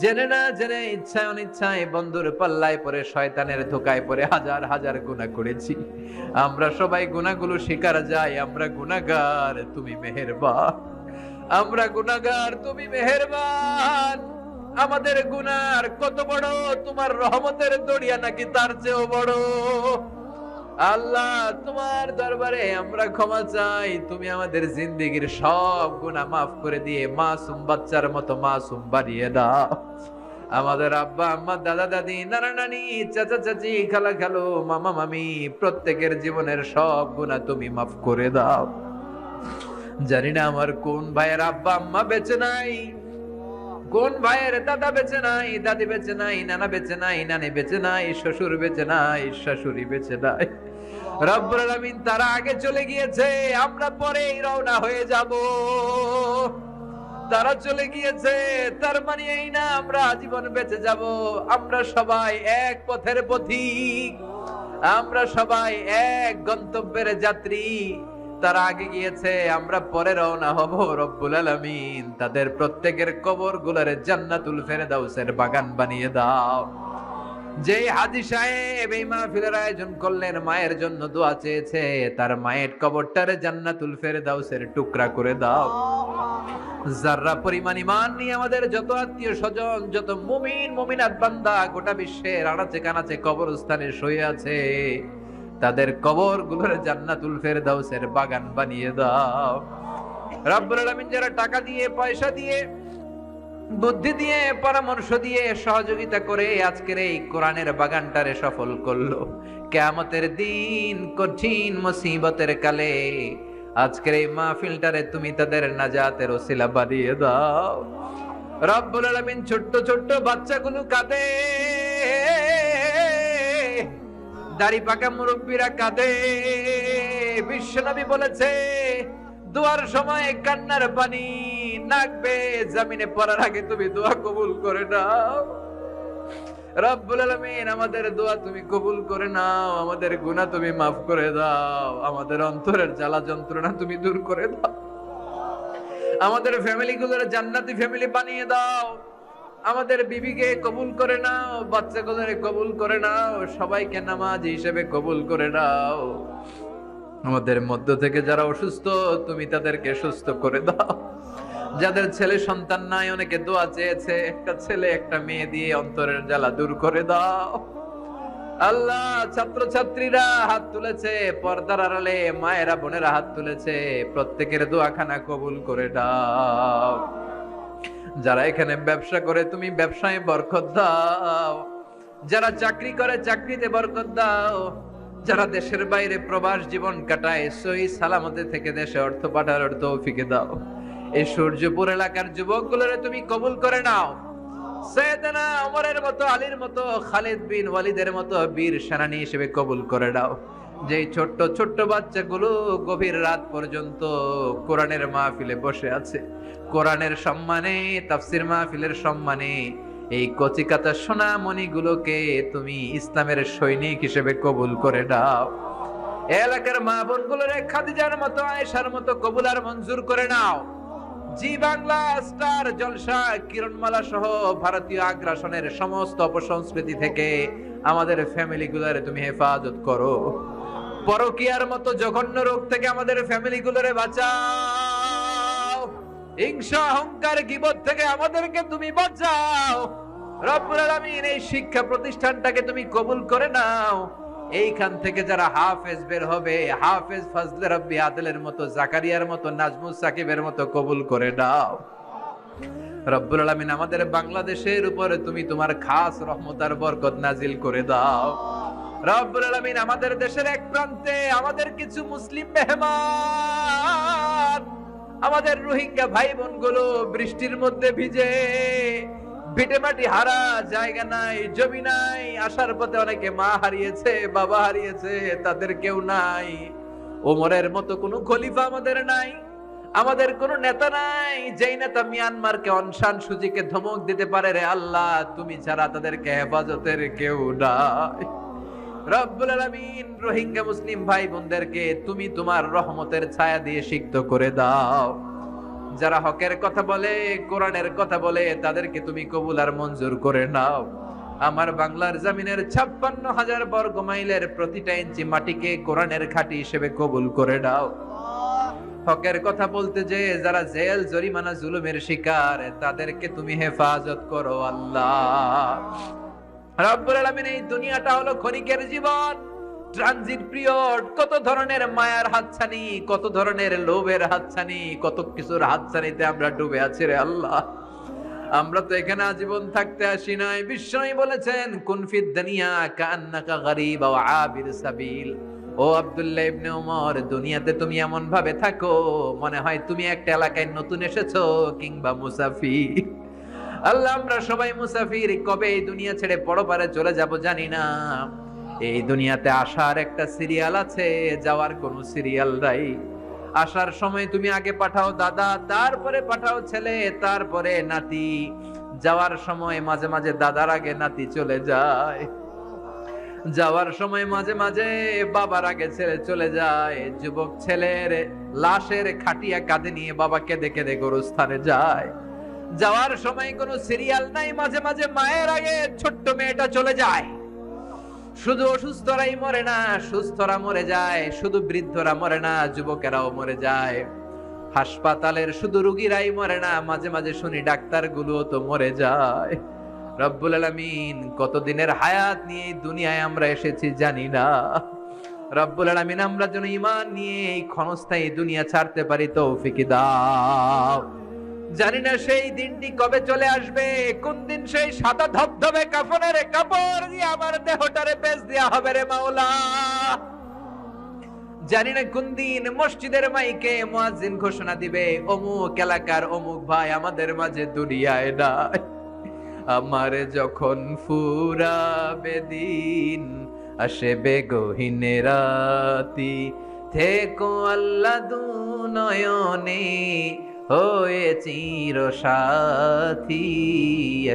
জেনে না জেনে, ইচ্ছায় অনিচ্ছায়, বন্ধুর পাল্লায় পড়ে, শয়তানের ধোকায় পড়ে হাজার হাজার গুনাহ করেছি। আমরা সবাই গুনাহগুলো স্বীকার যাই। আমরা গুনাহগার, তুমি মেহেরবান। আমরা গুনাহগার, তুমি মেহেরবান। আমাদের গুনার কত বড়, তোমার রহমতের দরিয়া নাকি তার চেয়েও বড়। আল্লাহ, তোমার দরবারে আমরা ক্ষমা চাই। তুমি আমাদের জিন্দেগীর সব গুনাহ মাফ করে দিয়ে মাসুম বাচ্চার মতো মাসুম বানিয়ে দাও। আমাদের আব্বা আম্মা, দাদা দাদি, নানা নানি, চাচা চাচি, খালা খালু, মামা মামি, প্রত্যেকের জীবনের সব গুনাহ তুমি মাফ করে দাও। জানি না আমার কোন ভাইয়ের আব্বা আম্মা বেঁচে নাই, কোন ভাইয়ের দাদা বেঁচে নাই, দাদি বেঁচে নাই, নানা বেঁচে নাই, নানি বেঁচে নাই, শ্বশুর বেঁচে নাই, শাশুড়ি বেঁচে নাই। রব্বুল আলামিন, তারা আগে চলে গিয়েছে, আমরা পরেই রওনা হয়ে যাব। তারা চলে গিয়েছে, তার মানে এই না আমরা আজীবন বেঁচে যাব। আমরা সবাই এক পথের পথিক, আমরা সবাই এক গন্তব্যের যাত্রী। তারা আগে গিয়েছে, আমরা পরে রওনা হব। রব্বুল আলামিন, তাদের প্রত্যেকের কবর গুলারে জান্নাতুল ফেরদাউসের বাগান বানিয়ে দাও। যেই হাজী সাহেব এই মাহফিলের আয়োজন করলেন, মায়ের জন্য দোয়া চেয়েছে, তার মায়ের কবরটারে জান্নাতুল ফেরদাউসের টুকরা করে দাও। যাররা পরিমাণ ঈমান নিয়ে আমাদের যত আত্মীয় স্বজন, যত মুমিন মুমিনাত বান্দা গোটা বিশ্বের আনাচে কানাচে কবরস্থানে শুয়ে আছে, তাদের কবর গুলোর জান্নাতুল ফেরদাউসের বাগান বানিয়ে দাও। রব্বুল আলামিন যারা টাকা দিয়ে, পয়সা দিয়ে, বুদ্ধি দিয়ে, পরামর্শ দিয়ে, সহযোগিতা করে আজকের এই কোরআনের বাগানটারে সফল করলো, কিয়ামতের দিন কঠিন মুসিবতের কালে আজকের এই মাহফিলটারে তুমি তাদের নাজাতের ওসিলা বানিয়ে দাও। রব্বুল আলামিন ছোট্ট ছোট্ট বাচ্চাগুলো কাঁদে, দাড়ি পাকা মুরব্বীরা কাঁদে। বিশ্বনবী বলেছে দোয়ার সময় কান্নার পানি নাকবে জমিনে পড়ার আগে তুমি দোয়া কবুল করে নাও। রব্বুল আলামিন আমাদের দোয়া তুমি কবুল করে নাও, আমাদের গুনাহ তুমি মাফ করে দাও, আমাদের অন্তরের জ্বালা যন্ত্রণা তুমি দূর করে দাও, আমাদের ফ্যামিলিগুলোর জান্নাতি ফ্যামিলি বানিয়ে দাও, আমাদের বিবিকে কবুল করে নাও, বাচ্চাগুলোরে কবুল করে নাও, সবাইকে নামাজি হিসেবে কবুল করে নাও। আমাদের মধ্য থেকে যারা অসুস্থ তুমি তাদেরকে সুস্থ করে দাও। যাদের ছেলে সন্তান নাই, অনেকে দোয়া চেয়েছে একটা ছেলে একটা মেয়ে দিয়ে অন্তরের জ্বালা দূর করে দাও। আল্লাহ, ছাত্র ছাত্রীরা হাত তুলেছে, পর্দার আড়ালে মায়েরা বোনেরা হাত তুলেছে, প্রত্যেকের দোয়াখানা কবুল করে দাও। যারা এখানে ব্যবসা করে তুমি ব্যবসায় বরকত দাও, যারা চাকরি করে চাকরিতে বরকত দাও, যারা দেশের বাইরে প্রবাস জীবন কাটায় সহি সালামতে থেকে দেশে অর্থ পাঠানোর তৌফিক দাও। এই সূর্যপুর এলাকার যুবকগুলোরে তুমি কবুল করে নাও। সৈয়দনা ওমরের মতো, আলীর মতো, খালিদ বিন ওয়ালিদের মতো বীর সেনানী হিসেবে কবুল করে নাও। যেই ছোট্ট ছোট্ট বাচ্চাগুলো গভীর রাত পর্যন্ত কোরআনের মাহফিলে বসে আছে, কোরআনের সম্মানে, তাফসির মাহফিলের সম্মানে এই কচিকাতা সোনামণিগুলোকে তুমি ইসলামের সৈনিক হিসেবে কবুল করে নাও। এলাকার মা বোনগুলোরে খাদিজার মতো, আয়েশার মতো কবুল আর মঞ্জুর করে নাও। জি বাংলা, স্টার জলসা, কিরণমালা সহ ভারতীয় আগ্রাসনের সমস্ত অপসংস্কৃতি থেকে আমাদের ফ্যামিলিগুলোরে তুমি হেফাজত করো। পরকীয়ার মতো জঘন্য রোগ থেকে আমাদের ফ্যামিলিগুলোরে বাঁচাও। হিংসা, অহংকার, গীবত থেকে আমাদেরকে তুমি বাঁচাও। রব্বুল আলামিন এই শিক্ষা প্রতিষ্ঠানটাকে তুমি কবুল করে নাও। এইখান থেকে যারা হাফেজ বের হবে, হাফেজ ফজলে রব্বি আদলের মতো, জাকারিয়ার মতো, নাজমুস সাকিবের মতো কবুল করে দাও। রব্বুল আলামিন আমাদের বাংলাদেশের উপরে তুমি তোমার খাস রহমত আর বরকত নাজিল করে দাও। রব্বুল আলামিন আমাদের দেশের এক প্রান্তে আমাদের কিছু মুসলিম মেহমান, আমাদের রোহিঙ্গা ভাই বোনগুলো বৃষ্টির মধ্যে ভিজে ভিটেমাটি হারা, জায়গা নাই, জমি নাই, আসার পথে অনেকে মা হারিয়েছে, বাবা হারিয়েছে, তাদের কেউ নাই। ওমরের মতো কোনো খলিফা আমাদের নাই, আমাদের কোনো নেতা নাই যেই নেতা মিয়ানমারকে অনশান সুজিকে ধমক দিতে পারে। রে আল্লাহ, তুমি ছাড়া তাদেরকে হেফাজতের কেউ নাই। রব্বুল আলামিন রোহিঙ্গা মুসলিম ভাই বোনদেরকে তুমি তোমার রহমতের ছায়া দিয়ে সিক্ত করে দাও। যারা হকের কথা বলে, কোরআনের কথা বলে, তাদেরকে তুমি কবুল আর মঞ্জুর করে নাও। আমার বাংলার জমিনের 56,000 বর্গ মাইলের প্রতিটা ইঞ্চি মাটিকে কোরআনের ঘাঁটি হিসেবে কবুল করে নাও। হকের কথা বলতে যে যারা জেল জরিমানা জুলুমের শিকার, তাদেরকে তুমি হেফাজত করো আল্লাহ। রব্বুল আলামিন এই দুনিয়াটা হলো ক্ষণিকের জীবন, ট্রানজিট পিরিয়ড। কত ধরনের মায়ার হাতছানি, কত ধরনের লোভের হাতছানি, কত কিছুর হাতছানিতে আমরা ডুবে আছি রে আল্লাহ। আমরা তো এখানে আজীবন থাকতে আসি নাই। বিশ্বনবী বলেছেন কুন ফিদ দুনিয়া কান্নাকা গরীব ওয়া আবির সাবিল। ও আব্দুল্লাহ ইবনে ওমর, দুনিয়াতে তুমি এমন ভাবে থাকো মনে হয় তুমি একটা এলাকায় নতুন এসেছো কিংবা মুসাফির। আল্লাহ, আমরা সবাই মুসাফির, কবে এই দুনিয়া ছেড়ে পরপারে চলে যাব জানি না। এই দুনিয়াতে আসার একটা সিরিয়াল আছে, যাওয়ার কোনো সিরিয়াল নাই। আসার সময় তুমি আগে পাঠাও দাদা, তারপরে পাঠাও ছেলে, তারপরে নাতি। যাওয়ার সময় মাঝে মাঝে দাদার আগে নাতি চলে যায়, যাওয়ার সময় মাঝে মাঝে বাবার আগে ছেলে চলে যায়। যুবক ছেলের লাশের খাটিয়া কাঁধে নিয়ে বাবা কেঁদে কেঁদে গোরস্থানে যায়। যাওয়ার সময় কোনো সিরিয়াল নাই, মাঝে মাঝে মায়ের আগে ছোট্ট মেয়েটা চলে যায়। শুধু অসুস্থরাই মরে না, সুস্থরা মরে যায়। শুধু বৃদ্ধরা মরে না, যুবকেরাও মরে যায়। হাসপাতালের শুধু রোগীরাই মরে না, মাঝে মাঝে শুনি ডাক্তারগুলোও তো মরে যায়। রব্বুল আলামিন কতদিনের হায়াত নিয়ে এই দুনিয়ায় আমরা এসেছি জানি না। রব্বুল আলামিন আমরা যেন ঈমান নিয়ে এই ক্ষণস্থায়ী দুনিয়া ছাড়তে পারি তৌফিক দাও। জানি না সেই দিনটি কবে চলে আসবে, কোন দিন সেই সাদা ধবধবে কাফনের কাপড় দিয়ে আমার দেহটারে পেঁচ দেয়া হবে রে মাওলা। জানি না কোন দিন মসজিদের মাইকে মুয়াজ্জিন ঘোষণা দিবে, অমুক এলাকার অমুক ভাই আমাদের মাঝে দুনিয়ায় নাই। আমার যখন ফুরাবে দিন, আসবে গহীন রাতি, থেকো আল্লাহ দুনয়নে হয়ে চির সাথী,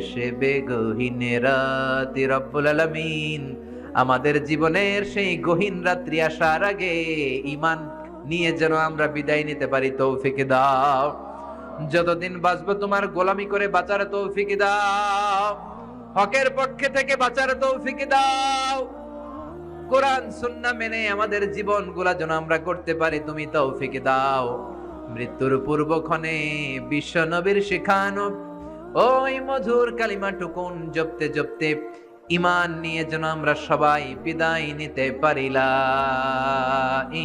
আসবে গহীন রাতি। রব্বুল আলামিন আমাদের জীবনের সেই গহীন রাত্রি আসার আগে ঈমান নিয়ে যেন আমরা বিদায় নিতে পারি তৌফিক দাও। যতদিন বাঁচবো তোমার গোলামি করে বাঁচার তৌফিক দাও, হকের পক্ষে থেকে বাঁচার তৌফিক দাও। কোরআন সুন্নাহ মেনে আমাদের জীবনগুলা যেন আমরা করতে পারি তুমি তৌফিক দাও। মৃত্যুর পূর্বক্ষণে বিশ্ব নবীর শেখানো ওই মধুর কালিমাটুকুন জপতে জপতে ঈমান নিয়ে যেন আমরা সবাই বিদায় নিতে পারি। লা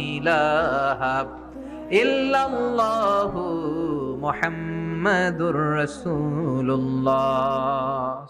ইলাহা ইল্লাল্লাহু মুহাম্মাদুর রাসূলুল্লাহ।